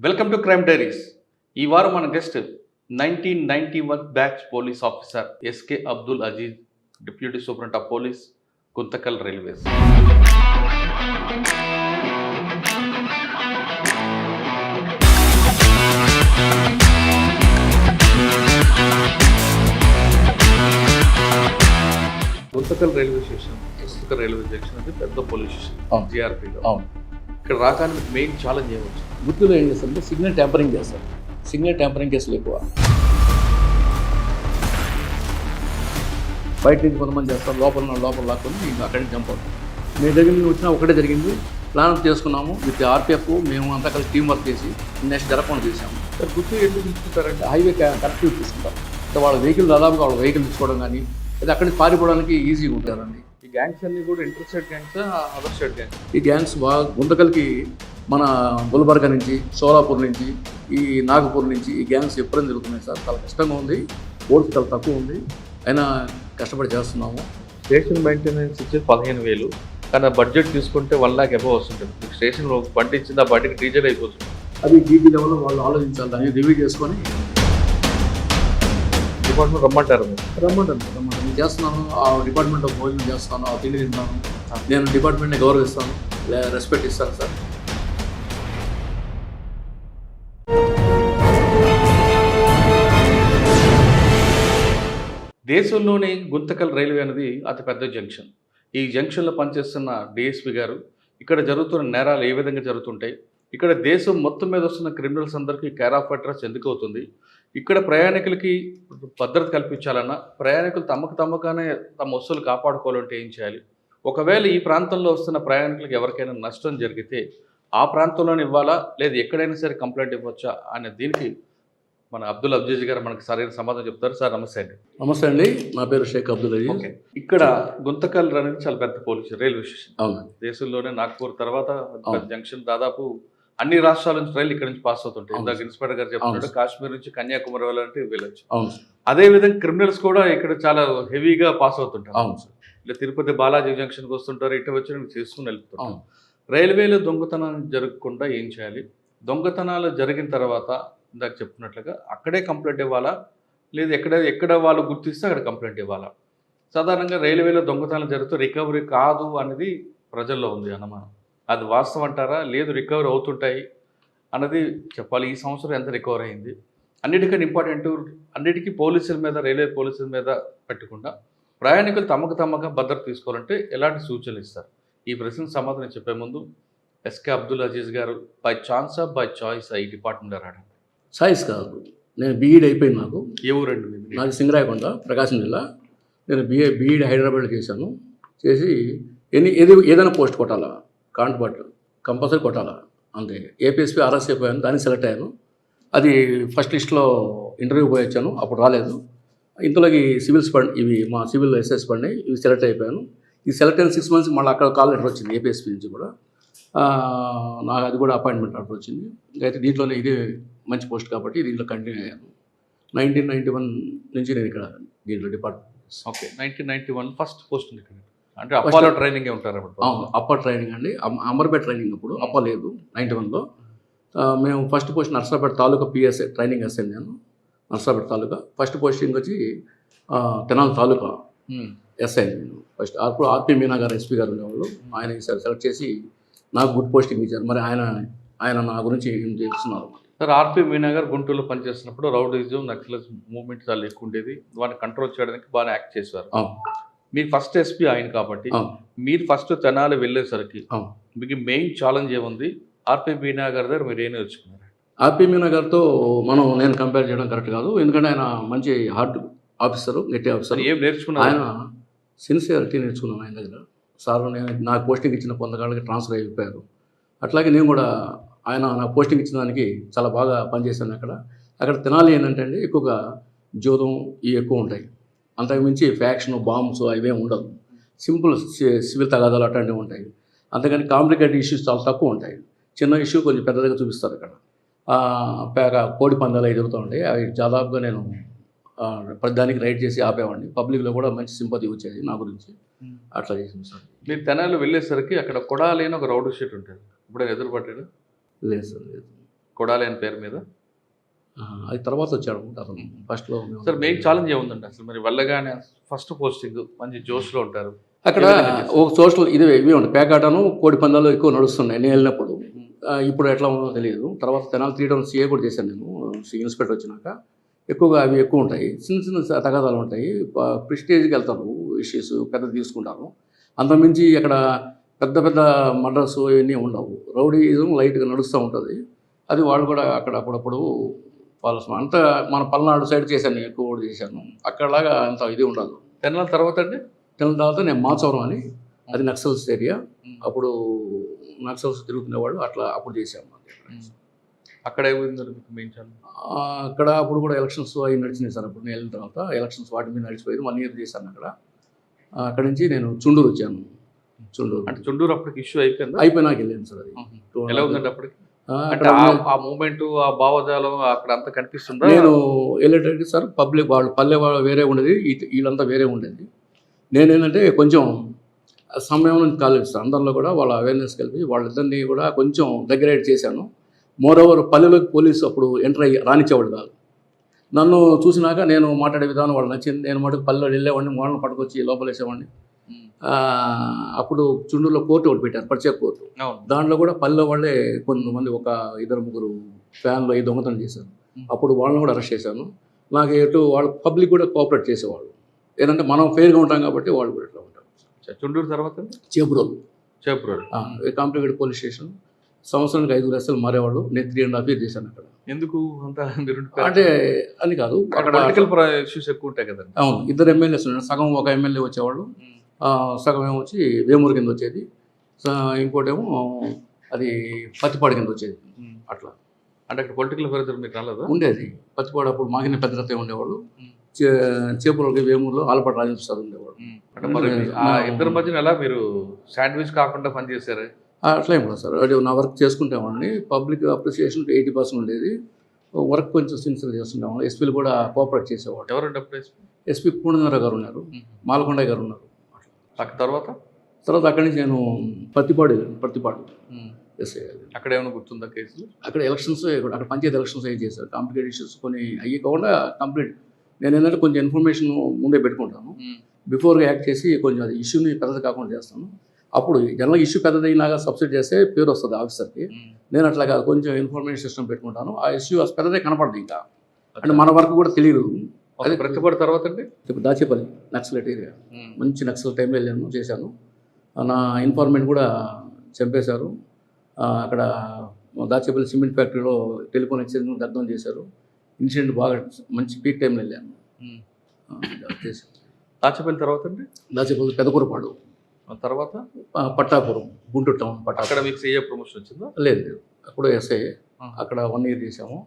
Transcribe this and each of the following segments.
Welcome to crime diaries. ఈ వారం మన guest 1991 batch police officer SK Abdul Aziz, deputy superintendent of police, Guntakal railways. Guntakal railway station, Guntakal railway junction అది పెద్ద police station జిఆర్పీలో. అవును, ఇక్కడ రావడానికి మెయిన్ ఛాలెంజ్ ఏమొచ్చు? గుర్తులో ఏం చేస్తారంటే సిగ్నల్ ట్యాంపరింగ్ చేస్తారు. సిగ్నల్ ట్యాంపరింగ్ కేసులు ఎక్కువ. బయట నుంచి కొంతమంది చేస్తారు, లోపల లాక్కొని ఇంకా అక్కడి నుంచి జంప్ అవుతాం. మీ దగ్గర నుంచి వచ్చినా ఒకటే జరిగింది. ప్లాన్ చేసుకున్నాము విత్ ఆర్పిఎఫ్, మేము అంతా కలిసి టీం వర్క్ చేసి నెక్స్ట్ జరగకుండా చేసాము. సార్ గుర్తు ఎందుకు తీసుకుంటారంటే హైవే కరెక్ట్గా తీసుకుంటాం. అంటే వాళ్ళ వెహికల్ దాదాపుగా వాళ్ళ వెహికల్ తీసుకోవడం కానీ లేదా అక్కడికి పారిపోవడానికి ఈజీగా ఉంటారండి. ఈ గ్యాంగ్స్ అన్ని కూడా inter state gangs, other state gangs. ఈ గ్యాంగ్స్ బాగా గుంతకల్కి మన గుల్బర్గా నుంచి, సోలాపూర్ నుంచి, ఈ నాగపూర్ నుంచి ఈ గ్యాంగ్స్ ఎప్పుడైనా జరుగుతున్నాయి సార్. చాలా కష్టంగా ఉంది, ఓట్స్ చాలా తక్కువ ఉంది, అయినా కష్టపడి చేస్తున్నాము. స్టేషన్ మెయింటెనెన్స్ ఇచ్చేది 15,000, కానీ బడ్జెట్ తీసుకుంటే 1 lakh అబవ్ వస్తుంటుంది. మీకు స్టేషన్లో బండి ఇచ్చింది, ఆ బండికి డీజిల్ అయిపోతుంది. అది డీజీ లెవెల్లో వాళ్ళు ఆలోచించాలి, దాన్ని రివ్యూ చేసుకొని డిపార్ట్మెంట్ రమ్మంటారు. రమ్మంటాను నేను చేస్తున్నాను. ఆ డిపార్ట్మెంట్లో భోజనం చేస్తాను, ఆ తిండి తింటాను. నేను డిపార్ట్మెంట్ని గౌరవిస్తాను, రెస్పెక్ట్ ఇస్తాను సార్. దేశంలోనే గుంతకల్ రైల్వే అనేది అతిపెద్ద జంక్షన్. ఈ జంక్షన్లో పనిచేస్తున్న డిఎస్పీ గారు ఇక్కడ జరుగుతున్న నేరాలు ఏ విధంగా జరుగుతుంటాయి, ఇక్కడ దేశం మొత్తం మీద వస్తున్న క్రిమినల్స్ అందరికీ కేర్ ఆఫ్ అడ్రస్ ఎందుకు అవుతుంది, ఇక్కడ ప్రయాణికులకి భద్రత కల్పించాలన్నా ప్రయాణికులు తమకుగానే తమ వస్తువులు కాపాడుకోవాలంటే ఏం చేయాలి, ఒకవేళ ఈ ప్రాంతంలో వస్తున్న ప్రయాణికులకు ఎవరికైనా నష్టం జరిగితే ఆ ప్రాంతంలోనే ఇవ్వాలా లేదా ఎక్కడైనా సరే కంప్లైంట్ ఇవ్వచ్చా అనే దీనికి మన అబ్దుల్ అజీజ్ గారు మనకు సరైన సమాధానం చెప్తారు. సార్ నమస్తే అండి. నమస్తే అండి, నా పేరు షేక్ అబ్దుల్ అజీజ్. ఓకే, ఇక్కడ గుంతకల్ అనేది చాలా పెద్ద పోలీస్ రైల్వే స్టేషన్. అవును, దేశంలోనే నాగ్పూర్ తర్వాత జంక్షన్. దాదాపు అన్ని రాష్ట్రాల నుంచి రైలు ఇక్కడ నుంచి పాస్ అవుతుంటాయి. ఇందాక ఇన్స్పెక్టర్ గారు చెప్తున్నాడు, కాశ్మీర్ నుంచి కన్యాకుమారి వెళ్ళాలంటే వెళ్ళొచ్చు. అవును, అదే విధంగా క్రిమినల్స్ కూడా ఇక్కడ చాలా హెవీగా పాస్ అవుతుంటారు. అవును సార్. ఇలా తిరుపతి బాలాజీ జంక్షన్కి వస్తుంటారు, ఇటు వచ్చి చేసుకుని వెళ్తుంటారు. రైల్వేలో దొంగతనం జరగకుండా ఏం చేయాలి, దొంగతనాలు జరిగిన తర్వాత ఇందాక చెప్తున్నట్లుగా అక్కడే కంప్లైంట్ ఇవ్వాలా లేదా ఎక్కడ వాళ్ళు గుర్తిస్తే అక్కడ కంప్లైంట్ ఇవ్వాలా? సాధారణంగా రైల్వేలో దొంగతనాలు జరుగుతూ రికవరీ కాదు అనేది ప్రజల్లో ఉంది అనుమానం. అది వాస్తవం అంటారా, లేదు రికవరీ అవుతుంటాయి అన్నది చెప్పాలి. ఈ సంవత్సరం ఎంత రికవర్ అయింది, అన్నిటికన్నా ఇంపార్టెంట్, అన్నిటికీ పోలీసుల మీద, రైల్వే పోలీసుల మీద పెట్టకుండా ప్రయాణికులు తమగా భద్రత తీసుకోవాలంటే ఎలాంటి సూచనలు ఇస్తారు? ఈ ప్రశ్నకు సమాధానం చెప్పే ముందు ఎస్కే అబ్దుల్ అజీజ్ గారు బై ఛాన్స్ బై చాయిస్ ఈ డిపార్ట్మెంట్లో రావడం? సాయిస్ కాదు, నేను బీఈడ్ అయిపోయింది. నాకు ఏ ఊరండి? నాది సింగరాయకొండ, ప్రకాశం జిల్లా. నేను బీఈడ్ హైదరాబాద్లో చేశాను. చేసి ఏదైనా పోస్ట్ కొట్టాలా, కాంట్రాక్ట్ కంపల్సరీ కొట్టాలా అంతే. ఏపీఎస్పీ ఆర్ఎస్ అయిపోయాను, దానికి సెలెక్ట్ అయ్యాను. అది ఫస్ట్ లిస్ట్లో ఇంటర్వ్యూ పోయి వచ్చాను, అప్పుడు రాలేదు. ఇంతలోకి సివిల్స్ పడి, ఇవి మా సివిల్ ఎస్ఎస్ పడినాయి, ఇవి సెలెక్ట్ అయిపోయాను. ఈ సెలెక్ట్ అయిన 6 months మళ్ళీ అక్కడ కాల్ లెటర్ వచ్చింది ఏపీఎస్పీ నుంచి కూడా. నాకు అది కూడా అపాయింట్మెంట్ ఆర్డర్ వచ్చింది. అయితే దీంట్లోనే ఇదే మంచి పోస్ట్ కాబట్టి దీంట్లో కంటిన్యూ అయ్యాను. 1991 నుంచి నేను ఇక్కడ దీంట్లో డిపార్ట్మెంట్. ఓకే, 1991 ఫస్ట్ పోస్ట్ ఉంది ఇక్కడ. అంటే అప్పాలో ట్రైనింగ్ ఉంటారు అప్పుడు? అప్పర్ ట్రైనింగ్ అండి, అమర్పేట ట్రైనింగ్. అప్పుడు అప్ప లేదు 91లో. మేము ఫస్ట్ పోస్ట్ నర్సాపేట తాలూకా పిఎస్ఏ ట్రైనింగ్ వేసాను నేను, నర్సాపేట తాలూకా. ఫస్ట్ పోస్టింగ్ వచ్చి తెనాలి తాలూకా ఎస్ఐ నేను ఫస్ట్. అప్పుడు ఆర్పి మీనా గారు ఎస్పీ గారు ఉండేవాళ్ళు, ఆయన సెలెక్ట్ చేసి నాకు గుడ్ పోస్టింగ్ ఇచ్చారు. మరి ఆయన నా గురించి ఏం తెలుస్తున్నారు. సార్, ఆర్పి మీనా గారు గుంటూరులో పనిచేస్తున్నప్పుడు రౌడీజం, నక్సలిజం మూవ్మెంట్ చాలా ఎక్కువ ఉండేది, వాటిని కంట్రోల్ చేయడానికి బాగా యాక్ట్ చేశారు. మీరు ఫస్ట్ ఎస్పీ ఆయన కాబట్టి మీరు ఫస్ట్ తెనాలి వెళ్ళేసరికి మీకు మెయిన్ ఛాలెంజ్ ఏముంది? ఆర్పి మీనా గారి దగ్గర మీరు ఏం నేర్చుకున్నారు? ఆర్పి మీనా గారితో నేను కంపేర్ చేయడం కరెక్ట్ కాదు, ఎందుకంటే ఆయన మంచి హార్డ్ ఆఫీసరు, గట్టి ఆఫీసర్. ఏం నేర్చుకున్నారు? ఆయన సిన్సియారిటీ నేర్చుకున్నాను ఆయన దగ్గర. సార్ నాకు పోస్టింగ్ ఇచ్చిన కొంతకాలకి ట్రాన్స్ఫర్ అయిపోయారు. అట్లాగే నేను కూడా ఆయన నాకు పోస్టింగ్ ఇచ్చిన దానికి చాలా బాగా పనిచేశాను. అక్కడ తెనాలి ఏంటంటే అండి, ఎక్కువగా జోదం ఇవి ఎక్కువ ఉంటాయి. అంతకుమించి ఫ్యాక్షన్, బాంబ్స్ అవేం ఉండదు. సింపుల్ సివిల్ తగాదాలు అట్లాంటివి ఉంటాయి. అంతేగాని కాంప్లికేటెడ్ ఇష్యూస్ చాలా తక్కువ ఉంటాయి. చిన్న ఇష్యూ కొంచెం పెద్దదిగా చూపిస్తారు ఇక్కడ. కోడి పందాలు అవి జరుగుతూ ఉంటాయి. అవి దాదాపుగా నేను ప్రతిదానికి రైడ్ చేసి ఆపేవాడిని. పబ్లిక్లో కూడా మంచి సింపతి వచ్చేది నా గురించి. అట్లా చేసింది సార్. మీరు తెనాలి వెళ్ళేసరికి అక్కడ కొడాలి అని ఒక రౌడీ షీట్ ఉంటుంది, ఇప్పుడు ఎదురుపట్టాడు? లేదు సార్, లేదు. కొడాలి అని పేరు మీద. అది తర్వాత వచ్చాడు అతను ఫస్ట్లో. సార్ మెయిన్ ఛాలెంజ్ ఏముందండి అసలు? మరి వెళ్ళగానే ఫస్ట్ పోస్టింగ్ మంచి జోష్లో ఉంటారు. అక్కడ ఒక సోషల్ ఇవి ఉంటాయి, పేకాటను కోడి పందాలు ఎక్కువ నడుస్తున్నాయి నేను వెళ్ళినప్పుడు. ఇప్పుడు ఎట్లా ఉందో తెలియదు. తర్వాత తెనాలి 3 టౌన్ CA కూడా చేశాను నేను, ఇన్స్పెక్టర్ వచ్చినాక. ఎక్కువగా అవి ఎక్కువ ఉంటాయి, చిన్న చిన్న తగాదాలు ఉంటాయి, ప్రెస్టేజ్కి వెళ్తారు, ఇష్యూస్ పెద్ద తీసుకుంటారు. అంతకుమించి అక్కడ పెద్ద పెద్ద మర్డర్స్ ఇవన్నీ ఉండవు, రౌడీజం లైట్గా నడుస్తూ ఉంటుంది. అది వాళ్ళు కూడా అక్కడ అప్పుడప్పుడు పాల్సిన అంత మన పల్నాడు సైడ్ చేశాను, ఎక్కువ కూడా చేశాను. అక్కడలాగా అంత ఇది ఉండదు. తెనాలి తర్వాత అండి? తెనాలి తర్వాత నేను మాచవరం అని, అది నక్సల్స్ ఏరియా. అప్పుడు నక్సల్స్ తిరుగుతునేవాళ్ళు, అట్లా అప్పుడు చేశాము. అక్కడ ఏమైంది మెయిన్ ఛాలెంజ్? అక్కడ అప్పుడు కూడా ఎలక్షన్స్ అవి నడిచినాయి సార్. అప్పుడు నేను వెళ్ళిన తర్వాత ఎలక్షన్స్ వాటి మీద నడిచిపోయింది. 1 year చేశాను అక్కడ. అక్కడి నుంచి నేను చుండూరు వచ్చాను. చుండూరు అంటే చుండూరు అప్పటికి ఇష్యూ అయిపోయిందా? అయిపోయినాక వెళ్ళాను సార్. అది ఎలా ఉందండి అప్పటికి? అక్కడ ఆ మూమెంట్, ఆ భావజాలం అక్కడ అంతా కనిపిస్తుందా? నేను వెళ్ళేటప్పుడు సార్ పబ్లిక్ వాళ్ళు పల్లె వాళ్ళు వేరే ఉండేది, వీళ్ళంతా వేరే ఉండేది. నేనేంటంటే కొంచెం సమయం నుంచి కాలేదు సార్. అందరిలో కూడా వాళ్ళ అవేర్నెస్ కలిపి వాళ్ళిద్దరినీ కూడా కొంచెం దగ్గర చేశాను. మోరోవర్ పల్లెలోకి పోలీసు అప్పుడు ఎంటర్ అయ్యి రానిచ్చేవాడు కాదు. నన్ను చూసినాక నేను మాట్లాడే విధానం వాళ్ళు నచ్చింది. నేను మటుకు పల్లెలో వెళ్ళేవాడిని, వాళ్ళని పట్టుకొచ్చి లోపలేసేవాడిని. అప్పుడు చుండూరులో కోర్టు ఒకటి పెట్టారు, ప్రత్యేక కోర్టు. దాంట్లో కూడా పల్లె వాళ్ళే కొంతమంది, ఒక 2-3 ఫ్యాన్లు ఈ దొంగతనం చేశారు. అప్పుడు వాళ్ళని కూడా అరెస్ట్ చేశాను. నాకు ఎటు వాళ్ళు పబ్లిక్ కూడా కోఆపరేట్ చేసేవాళ్ళు. ఏంటంటే మనం ఫెయిర్గా ఉంటాం కాబట్టి వాళ్ళు కూడా ఇట్లా ఉంటారు. చుండూరు తర్వాత చేపురోలు కాంప్లికేటెడ్ పోలీస్ స్టేషన్. సంవత్సరానికి 5 లక్షలు మారేవాళ్ళు. నేను 3.5 years చేశాను అక్కడ. ఎందుకు అంత? అంటే అని కాదు, అక్కడ పొలిటికల్ ఇష్యూస్ ఎక్కువ ఉంటాయి కదండి. అవును, 2 MLAs ఉన్నారు. సగం ఒక ఎమ్మెల్యే వచ్చేవాళ్ళు, సగం ఏమో వచ్చి వేమూరు కింద వచ్చేది, ఇంకోటేమో అది పత్తిపాడు కింద వచ్చేది. అట్లా అంటే అక్కడ పొలిటికల్ ఫెయిర్ మీకు రాలేదా? ఉండేది. పత్తిపాడు అప్పుడు మాగిన పెద్దరతే ఉండేవాళ్ళు. చేపూరుకి వేమూరులో ఆలపాటి రాజేంద్ర సార్ ఉండేవాళ్ళు. అంటే మరి ఆ ఇద్దరి మధ్యన ఎలా మీరు శాండ్విచ్ కాకుండా పనిచేశారు? అట్లా ఏం లేదు సార్. అంటే నా వర్క్ చేసుకుంటేవాడిని. పబ్లిక్ అప్రిసియేషన్ 80% ఉండేది. వర్క్ కొంచెం సిన్సియర్ చేస్తుండేవాళ్ళు. ఎస్పీలు కూడా కోఆపరేట్ చేసేవాళ్ళు. ఎవరంటే అప్పుడు ఎస్పీ పూర్ణేంద్ర గారు ఉన్నారు, మాలకొండయ్య గారు ఉన్నారు. తర్వాత అక్కడి నుంచి నేను పత్తిపాడు ఎస్ఐ. అక్కడ ఏమైనా గుర్తుందా కేసులు? అక్కడ ఎలక్షన్స్, అక్కడ పంచాయతీ ఎలక్షన్స్ అయ్యి చేశారు. కాంప్లికేట్ ఇష్యూస్ కొన్ని అయ్యి కాకుండా కంప్లీట్. నేను ఏంటంటే కొంచెం ఇన్ఫర్మేషన్ ముందే పెట్టుకుంటాను, బిఫోర్గా యాక్ట్ చేసి కొంచెం అది ఇష్యూని పెద్దది కాకుండా చేస్తాను. అప్పుడు జనరల్గా ఇష్యూ పెద్దదైనాగా సబ్సిడీ చేస్తే పేరు వస్తుంది ఆఫీసర్కి. నేను అట్లా కాదు, కొంచెం ఇన్ఫర్మేషన్ సిస్టమ్ పెట్టుకుంటాను. ఆ ఇష్యూ పెద్దదే కనపడదు ఇంకా. అంటే మన వరకు కూడా తెలియదు. అది ప్రతిపడి తర్వాత అండి ఇప్పుడు దాచేపల్లి నక్సలైట్ ఏరియా, మంచి నక్సల్ టైంలో వెళ్ళాను, చేశాను. నా ఇన్ఫార్మెంట్ కూడా చంపేశారు. అక్కడ దాచేపల్లి సిమెంట్ ఫ్యాక్టరీలో టెలిఫోన్ ఎక్స్చేంజ్ దగ్ధం చేశారు. ఇన్సిడెంట్ బాగా మంచి పీక్ టైంలో వెళ్ళాను. చేశాను. దాచేపల్లి తర్వాత అండి? దాచేపల్లి పెదకూరపాడు తర్వాత పట్టాపురం, గుంటూరు టౌన్. అక్కడ మీకు సీఏ ప్రమోషన్ వచ్చిందా? లేదు, అప్పుడు ఎస్ఐ. అక్కడ 1 year చేసాము.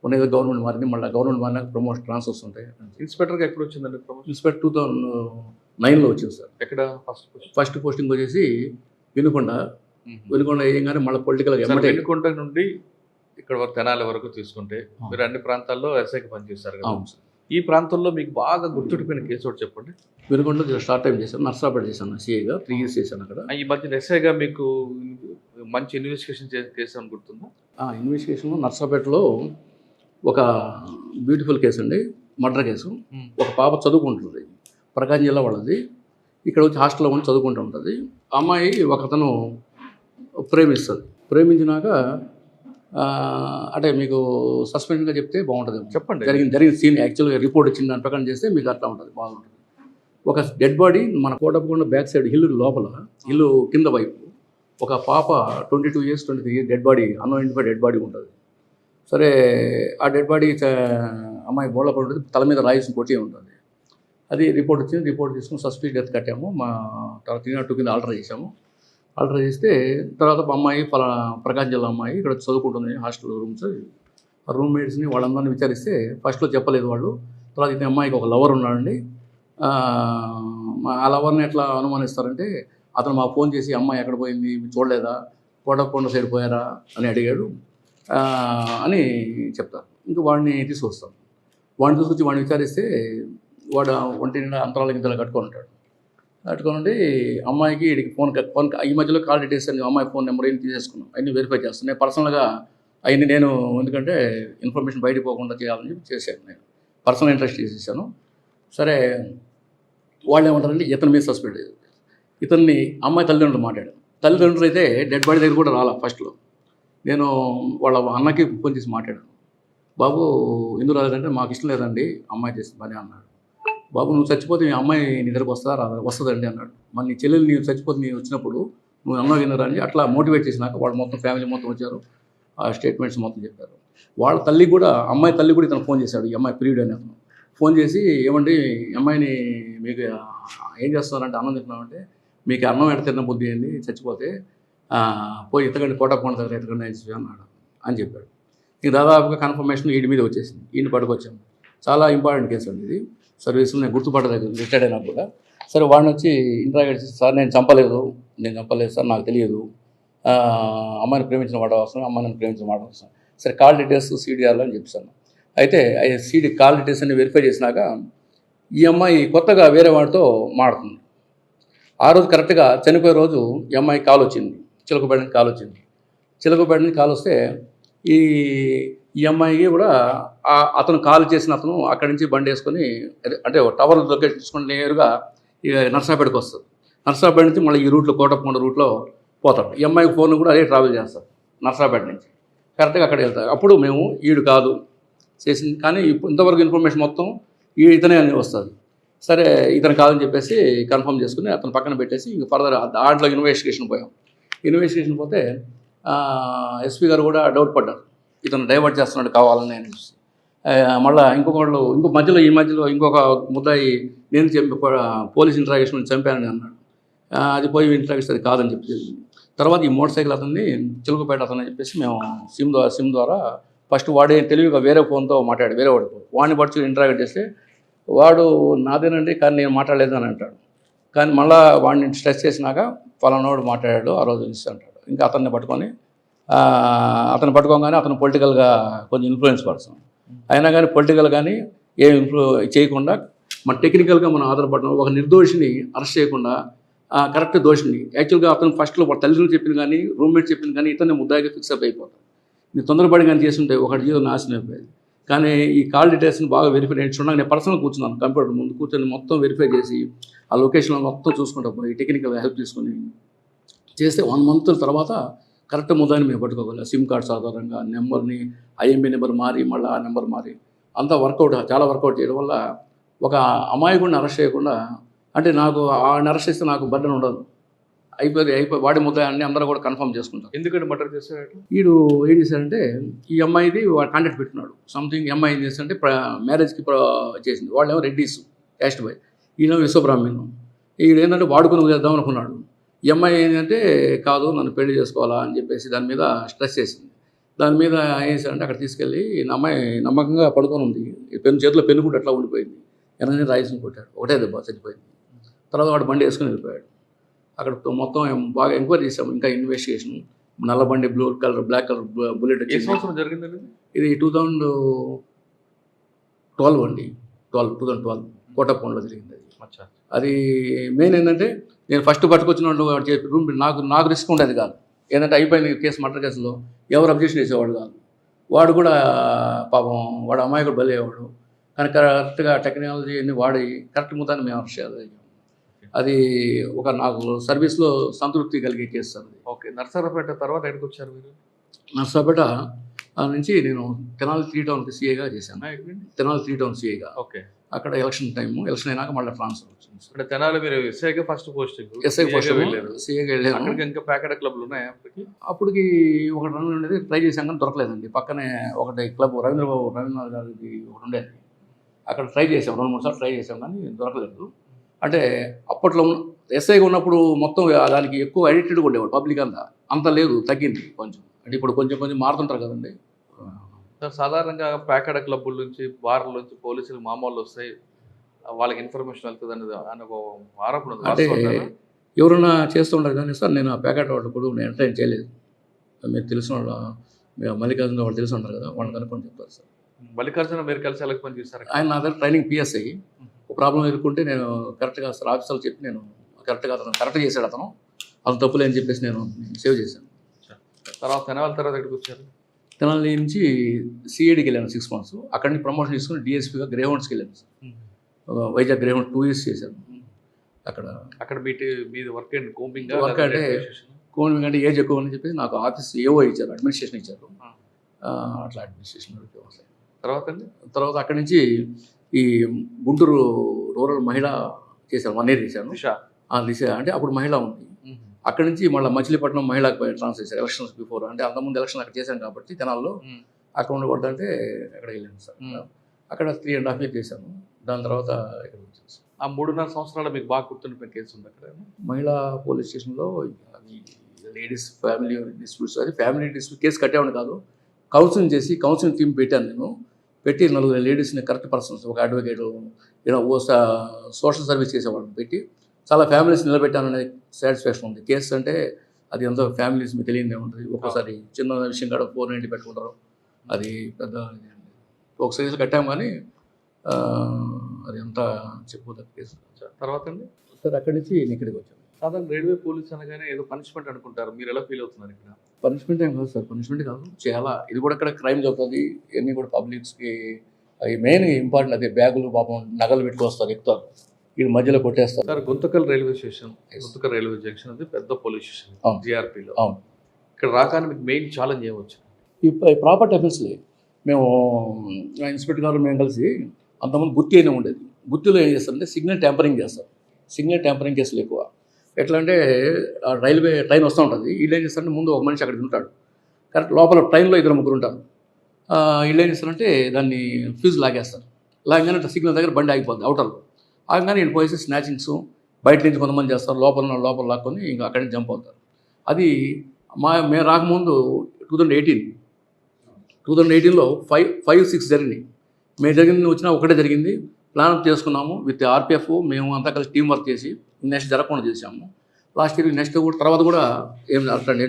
1 year గవర్నమెంట్ మారింది, మళ్ళీ గవర్నమెంట్ మారినాక ప్రమోషన్ ట్రాన్స్ఫర్స్ ఉంటాయి. ఇన్స్పెక్టర్గా ఎప్పుడు వచ్చిందండి ప్రమోషన్? ఇన్స్పెక్టర్ 2009లో వచ్చింది సార్. ఎక్కడ ఫస్ట్ పోస్టింగ్ వచ్చేసి వినుకొండ వేయంగానే మళ్ళీ పొలిటికల్గా వినుకొండ నుండి ఇక్కడ వరకు తెనాలి వరకు తీసుకుంటే మీరు అన్ని ప్రాంతాల్లో ఎస్ఐకి పనిచేస్తారు కదా. అవును సార్. ఈ ప్రాంతంలో మీకు బాగా గుర్తుండిపోయిన కేసు ఒకటి చెప్పండి. వినుకొండలో స్టార్ట్ టైం చేశాను, నర్సాపేట చేశాను, సిఐగా 3 years చేశాను అక్కడ. ఈ మధ్య ఎస్ఐగా మీకు మంచి ఇన్వెస్టిగేషన్ కేసు అని గుర్తుందా? ఇన్వెస్టిగేషన్ నర్సాపేటలో ఒక బ్యూటిఫుల్ కేసు అండి, మర్డర్ కేసు. ఒక పాప చదువుకుంటుంది, ప్రకాశం జిల్లా వాళ్ళది. ఇక్కడ వచ్చి హాస్టల్లో ఉండి చదువుకుంటూ ఉంటుంది. అమ్మాయి ఒకతను ప్రేమిస్తుంది. ప్రేమించినాక అంటే మీకు సస్పెన్షన్గా చెప్తే బాగుంటుంది. చెప్పండి. జరిగిన సీన్ యాక్చువల్గా రిపోర్ట్ వచ్చింది దాని ప్రకారం చేస్తే మీకు అట్లా ఉంటుంది, బాగుంటుంది. ఒక డెడ్ బాడీ మన కోటప్పకొండ బ్యాక్ సైడ్ హిల్ లోపల, ఇల్లు కింద వైపు ఒక పాప 22 years 23 years dead body, unidentified dead body ఉంటుంది. సరే, ఆ డెడ్ బాడీ అమ్మాయి బోళ్ళ పడి ఉంటుంది, తల మీద రాయిసి కొట్టి ఉంటుంది. అది రిపోర్ట్ వచ్చింది. రిపోర్ట్ తీసుకుని సస్పెక్ట్ డెత్ కట్టాము. మా తర్వాత 302 కింద ఆల్టర్ చేసాము. ఆల్టర్ చేస్తే తర్వాత అమ్మాయి ప్రకాశం జిల్లా అమ్మాయి ఇక్కడ చదువుకుంటుంది, హాస్టల్ రూమ్మేట్స్ని వాళ్ళందరినీ విచారిస్తే ఫస్ట్లో చెప్పలేదు వాళ్ళు. తర్వాత ఈ అమ్మాయికి ఒక లవర్ ఉన్నాడండి. ఆ లవర్ని ఎట్లా అనుమానిస్తారంటే, అతను మా ఫోన్ చేసి అమ్మాయి ఎక్కడ పోయింది చూడలేదా, కోటప్పకొండ సైడ్ పోయారా అని అడిగాడు అని చెప్తారు. ఇంకా వాడిని తీసుకొస్తాం. వాడిని తీసుకొచ్చి వాడిని విచారిస్తే వాడు ఒంటి నిండా అంతరాల గింతలు కట్టుకొని ఉంటాడు. కట్టుకొని అమ్మాయికి వీడికి ఫోన్ ఈ మధ్యలో కాల్ డీటెయిల్స్ అని అమ్మాయి ఫోన్ నెంబర్ ఏం తీసేసుకున్నాం, అన్నీ వెరిఫై చేస్తున్నాయి. పర్సనల్గా అవన్నీ నేను ఎందుకంటే ఇన్ఫర్మేషన్ బయటకు పోకుండా చేయాలని చెప్పి చేశాను. నేను పర్సనల్ ఇంట్రెస్ట్ చేసేసాను. సరే వాళ్ళు ఏమంటారంటే ఇతని మీద సస్పెండ్ అయ్యారు. ఇతన్ని అమ్మాయి తల్లిదండ్రులు మాట్లాడారు. తల్లిదండ్రులు అయితే డెడ్ బాడీ దగ్గర కూడా రాలా ఫస్ట్లో. నేను వాళ్ళ అన్నకి ఫోన్ చేసి మాట్లాడాను. బాబు ఎందుకు రాలేదంటే మాకు ఇష్టం లేదండి అమ్మాయి చేసిన పని అన్నాడు. బాబు నువ్వు చచ్చిపోతే మీ అమ్మాయి నీ దగ్గరకు వస్తుందా రాదా? వస్తుందండి అన్నాడు. మరి నీ చెల్లెలు నీవు చచ్చిపోతే నీవు వచ్చినప్పుడు నువ్వు అమ్మాయి వినరాని అట్లా మోటివేట్ చేసినాక వాళ్ళు మొత్తం ఫ్యామిలీ మొత్తం వచ్చారు. ఆ స్టేట్మెంట్స్ మొత్తం చెప్పారు. వాళ్ళ తల్లి కూడా అమ్మాయి తల్లి కూడా ఇతను ఫోన్ చేశాడు. ఈ అమ్మాయి ప్రియుడు అని అతను ఫోన్ చేసి ఏమండి అమ్మాయిని మీకు ఏం చేస్తున్నారంటే అన్నం తింటున్నామంటే మీకు అన్నం ఎడ తిన్న బుద్ధి ఏంది చచ్చిపోతే పోయి ఎత్తకండి కోటప్పకొండ దగ్గర ఎత్తకండి అన్నాడు అని చెప్పాడు. ఇంక దాదాపుగా కన్ఫర్మేషన్ వీడి మీద వచ్చేసింది. ఈయన పట్టుకొచ్చాము. చాలా ఇంపార్టెంట్ కేసు అండి ఇది. సర్వీసులు నేను గుర్తుపట్టలేదు రిటైర్డ్ అయినా కూడా. సరే వాడిని వచ్చి ఇంట్రాగేట్ చేసి సార్ నేను చంపలేదు సార్ నాకు తెలియదు, అమ్మాయిని ప్రేమించిన వాడు అవసరం, అమ్మాయిని ప్రేమించిన వాడు అవసరం. సరే కాల్ డీటెయిల్స్ సీడీఆర్లో అని చెప్పాను. అయితే కాల్ డీటెయిల్స్ అన్ని వెరిఫై చేసినాక ఈ అమ్మాయి కొత్తగా వేరే వాడితో మాడుతుంది. ఆ రోజు కరెక్ట్గా చనిపోయే రోజు ఈ అమ్మాయి కాల్ వచ్చింది, చిలకబడిన కాల్ వచ్చింది. చిలకబడిన కాల్ వస్తే ఈ అమ్మాయికి కూడా అతను కాల్ చేసిన అతను అక్కడి నుంచి బండి వేసుకొని అంటే టవర్ లొకేషన్ తీసుకొని నేరుగా నర్సాపేటకి వస్తుంది. నర్సాపేట నుంచి మళ్ళీ ఈ రూట్లో కోటప్పకొండ రూట్లో పోతాడు. ఈ అమ్మాయికి ఫోన్ కూడా అదే ట్రావెల్ చేస్తారు నర్సాపేట నుంచి. కరెక్ట్గా అక్కడ వెళ్తారు. అప్పుడు మేము ఈడు కాదు చేసింది కానీ ఇంతవరకు ఇన్ఫర్మేషన్ మొత్తం ఇతనే అని వస్తుంది. సరే ఇతను కాదని చెప్పేసి కన్ఫర్మ్ చేసుకుని అతను పక్కన పెట్టేసి ఇంక ఫర్దర్ దాంట్లో ఇన్వెస్టిగేషన్ పోయాం. ఇన్వెస్టిగేషన్ పోతే ఎస్పీ గారు కూడా డౌట్ పడ్డారు, ఇతను డైవర్ట్ చేస్తున్నాడు కావాలని అని చూసి. మళ్ళీ ఈ మధ్యలో ఇంకొక ముద్దాయి నేను పోలీస్ ఇంట్రాగేషన్ చంపానని అన్నాడు. అది పోయి ఇంట్రాగేషన్ అది కాదని చెప్పి తర్వాత ఈ మోటార్ సైకిల్ అతన్ని చిలుకపేట అతను చెప్పేసి మేము సిమ్ ద్వారా ఫస్ట్ వాడే తెలివిగా వేరే ఫోన్తో మాట్లాడు, వేరే వాడి ఫోన్ వాడిని పట్టుకు ఇంట్రాగేట్ చేస్తే వాడు నాదేనండి కానీ నేను మాట్లాడలేదు అని అంటాడు. కానీ మళ్ళీ వాడిని స్ట్రెస్ చేసినాక ఫలానాడు మాట్లాడాడు ఆ రోజు అంటాడు. ఇంకా అతన్ని పట్టుకోగానే అతను పొలిటికల్గా కొంచెం ఇన్ఫ్లుయెన్స్ పర్సన్ అయినా కానీ పొలిటికల్ కానీ ఏం చేయకుండా మన టెక్నికల్గా మనం ఆధారపడడం ఒక నిర్దోషిని అరెస్ట్ చేయకుండా కరెక్ట్ దోషిని యాక్చువల్గా అతను ఫస్ట్లో తల్లిదండ్రులు చెప్పింది కానీ రూమ్మేట్ చెప్పింది కానీ ఇతన్ని ముద్దాయిగా ఫిక్స్ అప్ అయిపోతాడు. నేను తొందరపడి కానీ చేస్తుంటే ఒకటి జీవితం నాశనం అయిపోయేది. కానీ ఈ కాల్ డీటెయిల్స్ని బాగా వెరిఫై చూడడానికి నేను పర్సనల్ కూర్చున్నాను, కంప్యూటర్ ముందు కూర్చొని మొత్తం వెరిఫై చేసి ఆ లొకేషన్లో మొత్తం చూసుకుంటా పోయి టెక్నికల్ హెల్ప్ తీసుకొని చేస్తే 1 month తర్వాత కరెక్ట్ ముద్దాయిని మేము పట్టుకోగలం. సిమ్ కార్డ్స్ ఆధారంగా నెంబర్ని ఐఎంబీ నెంబర్ మారి మళ్ళీ ఆ నెంబర్ మారి అంతా చాలా వర్కౌట్ చేయడం వల్ల ఒక అమాయకుడిని అరెస్ట్ చేయకుండా అంటే నాకు ఆయన అరెస్ట్ చేస్తే నాకు బర్డెన్ ఉండదు. అయిపోయి వాడి ముద్దాయిని అందరూ కూడా కన్ఫర్మ్ చేసుకుంటారు. ఎందుకంటే మర్డర్ చేశాడు వీడు ఏం చేశాడంటే ఈ అమ్మాయిది వాడు కాంటాక్ట్ పెట్టుకున్నాడు సంథింగ్. అమ్మాయి ఏం చేశాడంటే మ్యారేజ్కి చేసింది. వాళ్ళు ఏమో రెడ్డీస్ క్యాస్ట్ బాయ్, ఈయన విశ్వబ్రాహ్మణ్యం. వీడు ఏంటంటే వాడుకొని చేద్దాం అనుకున్నాడు. ఈ అమ్మాయి ఏంటంటే కాదు నన్ను పెళ్లి చేసుకోవాలా అని చెప్పేసి దాని మీద స్ట్రెస్ చేసింది. దాని మీద ఏం చేశాడంటే అక్కడ తీసుకెళ్ళి నా అమ్మాయి నమ్మకంగా పడుకొని ఉంది, చేతిలో పెన్ను కూడా అట్లా ఉండిపోయింది. వెనకనే రాయిసుని కొట్టాడు, ఒకటే దెబ్బ చచ్చిపోయింది. తర్వాత వాడు బండి వేసుకొని వెళ్ళిపోయాడు. అక్కడ మొత్తం బాగా ఎంక్వైరీ చేసాము, ఇంకా ఇన్వెస్టిగేషన్. నల్ల బండి, blue colour, black colour bullet. ఏ సంవత్సరం జరిగిందండి ఇది? 2012 అండి. 2012 కోటప్పకొండలో జరిగింది. అది మెయిన్ ఏంటంటే నేను ఫస్ట్ పట్టుకొచ్చిన వాళ్ళు చెప్పి రూమ్ నాకు రిస్క్ ఉండేది కాదు. ఏంటంటే అయిపోయింది కేసు, మర్డర్ కేసులో ఎవరు అబ్జెక్షన్ చేసేవాడు కాదు. వాడు కూడా పాపం వాడు అమ్మాయి కూడా బలయ్యేవాడు. కానీ కరెక్ట్గా టెక్నాలజీ అన్ని వాడి కరెక్ట్ ముద్దాన్ని మేము అరెస్ట్ చేయాలి. అది ఒక నాకు సర్వీస్లో సంతృప్తి కలిగే కేసు సార్. ఓకే, నర్సరావుపేట తర్వాత ఎక్కడికి వచ్చారు మీరు? నర్సరావుపేట నుంచి నేను తెనాలి 3 Town సీఏగా చేశాను. తెనాలి 3 Town సీఏగా. ఓకే, అక్కడ ఎలక్షన్ అయినాక మళ్ళీ ట్రాన్స్ఫర్ వచ్చింది. అంటే తెనాలి మీరు ఎస్ఐగా ఫస్ట్ పోస్టింగ్? ఎస్ఐ పోస్ట్ సీఏగా వెళ్ళాను. అక్కడికి ఇంకా ప్యాకెట్ క్లబ్లు ఉన్నాయా అప్పటికి ఒకటి రన్ ఉండేది, ట్రై చేశాం కానీ దొరకలేదండి. పక్కనే ఒకటి క్లబ్ రవీంద్రనాథ్ గారికి ఒకటి ఉండేది, అక్కడ ట్రై చేసాం, 2-3 సార్లు ట్రై చేసాం కానీ దొరకలేదు. అంటే అప్పట్లో ఎస్ఐగా ఉన్నప్పుడు మొత్తం దానికి ఎక్కువ అడిక్టెడ్ ఉండేవాడు పబ్లిక్ అంత లేదు, తగ్గింది కొంచెం. అంటే ఇప్పుడు కొంచెం మారుతుంటారు కదండి. సాధారణంగా ప్యాకెట్ క్లబ్బుల నుంచి బార్ల నుంచి పోలీసులు మామూలు వస్తాయి, వాళ్ళకి ఇన్ఫర్మేషన్ వెళ్తుంది అని ఒక ఆరోపణ. అంటే ఎవరైనా చేస్తుంటారు కానీ సార్ నేను ఆ ప్యాకెట్ వాళ్ళు కూడా నేను ఎంటర్టైన్ చేయలేదు. మీరు తెలిసిన వాళ్ళు మల్లికార్జున వాళ్ళు తెలిసి ఉంటారు కదా, వాళ్ళని కనుక్కొని చెప్తారు సార్. మల్లికార్జున మీరు కలిసి ఎలా పని చేస్తారు? ఆయన నా దగ్గర ట్రైనింగ్ పిఎస్ఐ. ఒక ప్రాబ్లం ఎదుర్కొంటే నేను కరెక్ట్గా సార్ ఆఫీసర్లు చెప్పి నేను కరెక్ట్గా కరెక్ట్ చేశాడు అతను తప్పులే అని చెప్పేసి నేను సేవ్ చేశాను. తర్వాత తెనాలి తర్వాత ఎక్కడికి వచ్చారు? తెనాలి నుంచి సిఐడికి వెళ్ళాను 6 months. అక్కడి నుంచి ప్రమోషన్ తీసుకుని డిఎస్పీగా గ్రేహౌండ్స్కి వెళ్ళాను సార్. వైజాగ్ గ్రేహౌండ్ 2 years చేశాను అక్కడ. అక్కడ మీది వర్క్ అండ్ కోంబింగ్ వర్క్ అంటే కోవింగ్ అంటే ఏజ్ ఎక్కువ అని చెప్పేసి నాకు ఆఫీస్ ఏవో ఇచ్చారు, అడ్మినిస్ట్రేషన్ ఇచ్చారు. అట్లా అడ్మినిస్ట్రేషన్ తర్వాత అక్కడి నుంచి ఈ గుంటూరు రూరల్ మహిళ చేశాను, 1 year చేశాను. దిశ అంటే అప్పుడు మహిళ ఉంది. అక్కడి నుంచి మళ్ళీ మచిలీపట్నం మహిళకు ట్రాన్స్ఫర్ చేశారు ఎలక్షన్స్ బిఫోర్. అంటే అంతకుముందు ఎలక్షన్ అక్కడ చేశాను కాబట్టి తెనాల్లో అక్కడ ఉండకూడదంటే అక్కడ వెళ్ళాను సార్. అక్కడ 3.5 years చేశాను. దాని తర్వాత ఇక్కడ వచ్చాను సార్. ఆ 3.5 సంవత్సరాలు మీకు బాగా గుర్తుండిపోయిన కేసు ఉంది అక్కడ? మహిళా పోలీస్ స్టేషన్లో అది లేడీస్ ఫ్యామిలీ డిస్ప్యూట్స్, అది ఫ్యామిలీ డిస్ప్యూట్ కేసు కట్టేవాడిని కాదు, కౌన్సిలింగ్ చేసి కౌన్సిలింగ్ టీం పెట్టాను నేను. పెట్టి 4 లేడీస్ని కరెక్ట్ పర్సన్స్, ఒక అడ్వకేట్, సోషల్ సర్వీస్ చేసేవాళ్ళని పెట్టి చాలా ఫ్యామిలీస్ నిలబెట్టాననే సాటిస్ఫాక్షన్ ఉంది. కేసు అంటే అది ఎంతో ఫ్యామిలీస్ మీకు తెలియదే ఉంటుంది. ఒక్కోసారి చిన్న విషయం కాడ 490 పెట్టుకుంటారు, అది పెద్ద ఒక కేసు కట్టాము కానీ అది అంతా చెప్పుకోదగ్గ కేసు. తర్వాత అండి సార్ అక్కడి నుంచి నేను ఇక్కడికి వచ్చాను. సాధారణ రైల్వే పోలీస్ అనగానే ఏదో పనిష్మెంట్ అనుకుంటారు, మీరు ఎలా ఫీల్ అవుతున్నారు ఇక్కడ? పనిష్మెంట్ ఏం కాదు సార్, పనిష్మెంట్ కాదు, చాలా ఇది కూడా ఇక్కడ క్రైమ్ జరుగుతుంది. ఇవన్నీ కూడా పబ్లిక్స్కి అవి మెయిన్ ఇంపార్టెంట్. అదే బ్యాగులు పాపం నగలు పెట్టుకొస్తారు, ఎక్కుతారు, వీళ్ళు మధ్యలో కొట్టేస్తారు. Sir Guntakal railway station, Guntakal railway junction అది పెద్ద పోలీస్ స్టేషన్ జిఆర్పీలో. అవును. ఇక్కడ రాగానే మీకు మెయిన్ ఛాలెంజ్ ఏమొచ్చు? ఈ ప్రాపర్టీ అఫెన్స్లే. మేము ఇన్స్పెక్టర్ గారు మేము కలిసి అంతకుముందు గుత్తి అయినా ఉండేది. గుత్తిలో ఏం చేస్తారంటే సిగ్నల్ ట్యాంపరింగ్ చేస్తారు. సిగ్నల్ ట్యాంపరింగ్ కేసులు ఎక్కువ. ఎట్లా అంటే రైల్వే ట్రైన్ వస్తూ ఉంటుంది, వీళ్ళు ఏం చేస్తారంటే ముందు ఒక మనిషి అక్కడ ఉంటాడు, కరెక్ట్ లోపల ట్రైన్లో 2-3 ఉంటారు. వీళ్ళు ఏం చేస్తారంటే దాన్ని ఫ్యూజ్ లాగేస్తారు. లాగానే సిగ్నల్ దగ్గర బండి ఆగిపోద్ది అవుటర్లో. ఆగానే వీళ్ళు పోయేసి స్నాచింగ్స్ బయట నుంచి కొంతమంది చేస్తారు, లోపల లాక్కొని ఇంకా అక్కడి నుంచి జంప్ అవుతారు. అది మేము రాకముందు 2018లో 5-6 జరిగినాయి. మేము జరిగింది వచ్చినా ఒకటే జరిగింది. ప్లాన్ చేసుకున్నాము విత్ ఆర్పిఎఫ్, మేము అంతా కలిసి టీం వర్క్ చేసి నెక్స్ట్ జరగకుండా చేసాము. లాస్ట్ ఇయర్ నెక్స్ట్ కూడా తర్వాత కూడా ఏం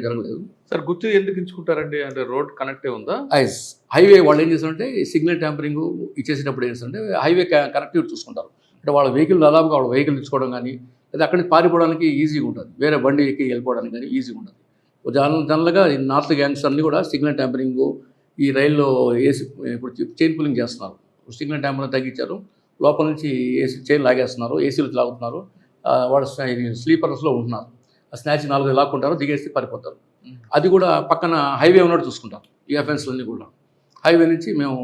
జరగలేదు. సార్ గుర్తు ఎందుకు ఎంచుకుంటారండి? అంటే రోడ్ కనెక్టే ఉందా? హైవే వాళ్ళు ఏం చేస్తారంటే సిగ్నల్ ట్యాంపరింగ్ ఇచ్చేసేటప్పుడు ఏం చేస్తారంటే హైవే కనెక్టివిటీ చూసుకుంటారు. అంటే వాళ్ళ వెహికల్ దాదాపుగా వాళ్ళ వెహికల్ తెచ్చుకోవడం కానీ లేదా అక్కడి నుంచి పారిపోవడానికి ఈజీగా ఉంటుంది, వేరే బండి ఎక్కి వెళ్ళిపోవడానికి కానీ ఈజీగా ఉంటుంది. జనరల్గా నార్త్ గ్యాంగ్స్ అన్నీ కూడా సిగ్నల్ ట్యాంపరింగ్, ఈ రైల్లో ఏసీ ఇప్పుడు చైన్ పులింగ్ చేస్తున్నారు. సిగ్నల్ ట్యాంపరింగ్ తగ్గించారు, లోపల నుంచి ఏసీ చైన్ లాగేస్తున్నారు, ఏసీలు లాగుతున్నారు. వాళ్ళు స్లీపర్స్లో ఉంటున్నారు, ఆ స్నాచ్ 4 లాక్కుంటారు, దిగేసి పారిపోతారు. అది కూడా పక్కన హైవే ఉన్నట్టు చూసుకుంటారు ఈ అఫెన్స్లన్నీ కూడా. హైవే నుంచి మేము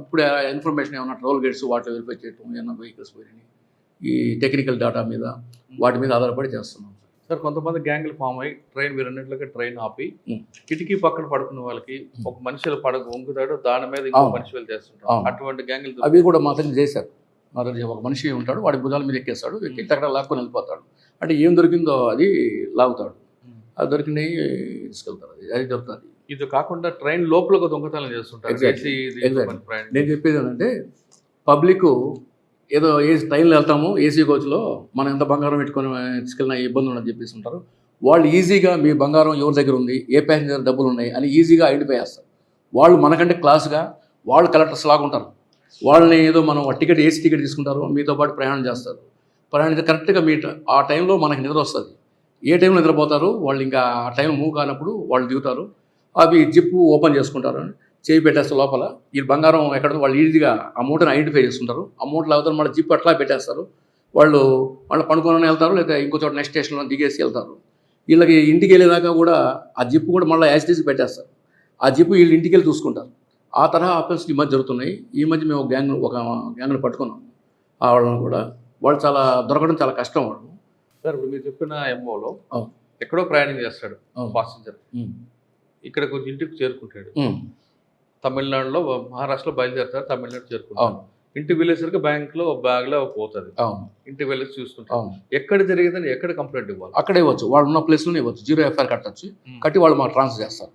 ఇప్పుడు ఇన్ఫర్మేషన్ ఏమన్నా టోల్ గేట్స్ వాటిలో వెరిఫై చేయటం, ఏమన్నా వెహికల్స్ పోయినాయి, ఈ టెక్నికల్ డేటా మీద వాటి మీద ఆధారపడి చేస్తున్నాం. సార్ కొంతమంది గ్యాంగులు ఫామ్ అయ్యి ట్రైన్, మీరు అన్నట్లుగా ట్రైన్ ఆపి కిటికీ పక్కన పడుకున్న వాళ్ళకి ఒక మనిషి వంగుతాడు, దాని మీద ఇంకో మనిషి వెళ్ళి చేస్తుంటారు. అటువంటి గ్యాంగులు అవి కూడా మా దగ్గర చేశారు. మా దగ్గర ఒక మనిషి ఉంటాడు, వాడి భుజాల మీద ఎక్కేస్తాడు, ఎక్కి అక్కడ లాక్కొని వెళ్ళిపోతాడు. అంటే ఏం దొరికిందో అది లాగుతాడు, అది దొరికినవి తీసుకెళ్తారు, అది దొరుకుతుంది. ఇది కాకుండా ట్రైన్ లోపల దొంగతనం చేస్తుంటారు. నేను చెప్పేది ఏంటంటే పబ్లిక్ ఏదో ట్రైన్లో వెళ్తాము ఏసీ కోచ్లో మనం ఎంత బంగారం పెట్టుకొని తీసుకెళ్ళినా ఇబ్బంది ఉండదని చెప్పేసి ఉంటారు. వాళ్ళు ఈజీగా మీ బంగారం ఎవరి దగ్గర ఉంది, ఏ ప్యాసింజర్ డబ్బులు ఉన్నాయి అని ఈజీగా ఐడెంటిఫై చేస్తారు. వాళ్ళు మనకంటే క్లాస్గా వాళ్ళు కలెక్టర్స్ లాగా ఉంటారు. వాళ్ళని ఏదో మనం టికెట్ ఏసీ టికెట్ తీసుకుంటారు, మీతో పాటు ప్రయాణం చేస్తారు. ప్రయాణించి కరెక్ట్గా ఆ టైంలో మనకి నిద్ర వస్తుంది. ఏ టైంలో నిద్రపోతారు వాళ్ళు, ఇంకా ఆ టైం మూవ్ కానప్పుడు వాళ్ళు దిగుతారు. అవి జిప్పు ఓపెన్ చేసుకుంటారు, చేయి పెట్టేస్తారు లోపల. ఈ బంగారం ఎక్కడ వాళ్ళు ఈజీగా ఆ మూటను ఐడెంటిఫై చేసుకుంటారు. ఆ మూటలు అవుతారు, మళ్ళీ జిప్పు అట్లా పెట్టేస్తారు. వాళ్ళు పండుకొని వెళ్తారు, లేదా ఇంకో చోట నెక్స్ట్ స్టేషన్లో దిగేసి వెళ్తారు. వీళ్ళకి ఇంటికి వెళ్ళేదాకా కూడా ఆ జిప్పు కూడా మళ్ళీ యాసిటీస్ పెట్టేస్తారు. ఆ జిప్పు వీళ్ళు ఇంటికి వెళ్ళి చూసుకుంటారు. ఆ తరహా ఆఫెన్స్ ఈ మధ్య జరుగుతున్నాయి. ఈ మధ్య మేము ఒక గ్యాంగ్ను పట్టుకున్నాం. వాళ్ళని కూడా వాళ్ళు చాలా దొరకడం చాలా కష్టం. వాళ్ళు సార్ ఇప్పుడు మీరు చెప్పిన ఎంఓలో ఎక్కడో ప్రయాణం చేస్తాడు పాసింజర్, ఇక్కడ కొంచెం ఇంటికి చేరుకుంటాడు, తమిళనాడులో మహారాష్ట్రలో బయలుదేరుతాడు, తమిళనాడు చేరుకుంటాడు. ఇంటికి వెళ్ళేసరికి బ్యాంక్లో బ్యాగ్లో పోతుంది. ఇంటికి వెళ్ళేసి చూసుకుంటాం ఎక్కడ జరిగిందని ఎక్కడ కంప్లైంట్ ఇవ్వాలి, అక్కడే ఇవ్వచ్చు. వాళ్ళు ఉన్న ప్లేస్లోనే ఇవ్వచ్చు. 0 FIR కట్టచ్చు, కట్టి వాళ్ళు మాకు ట్రాన్స్ఫర్ చేస్తారు.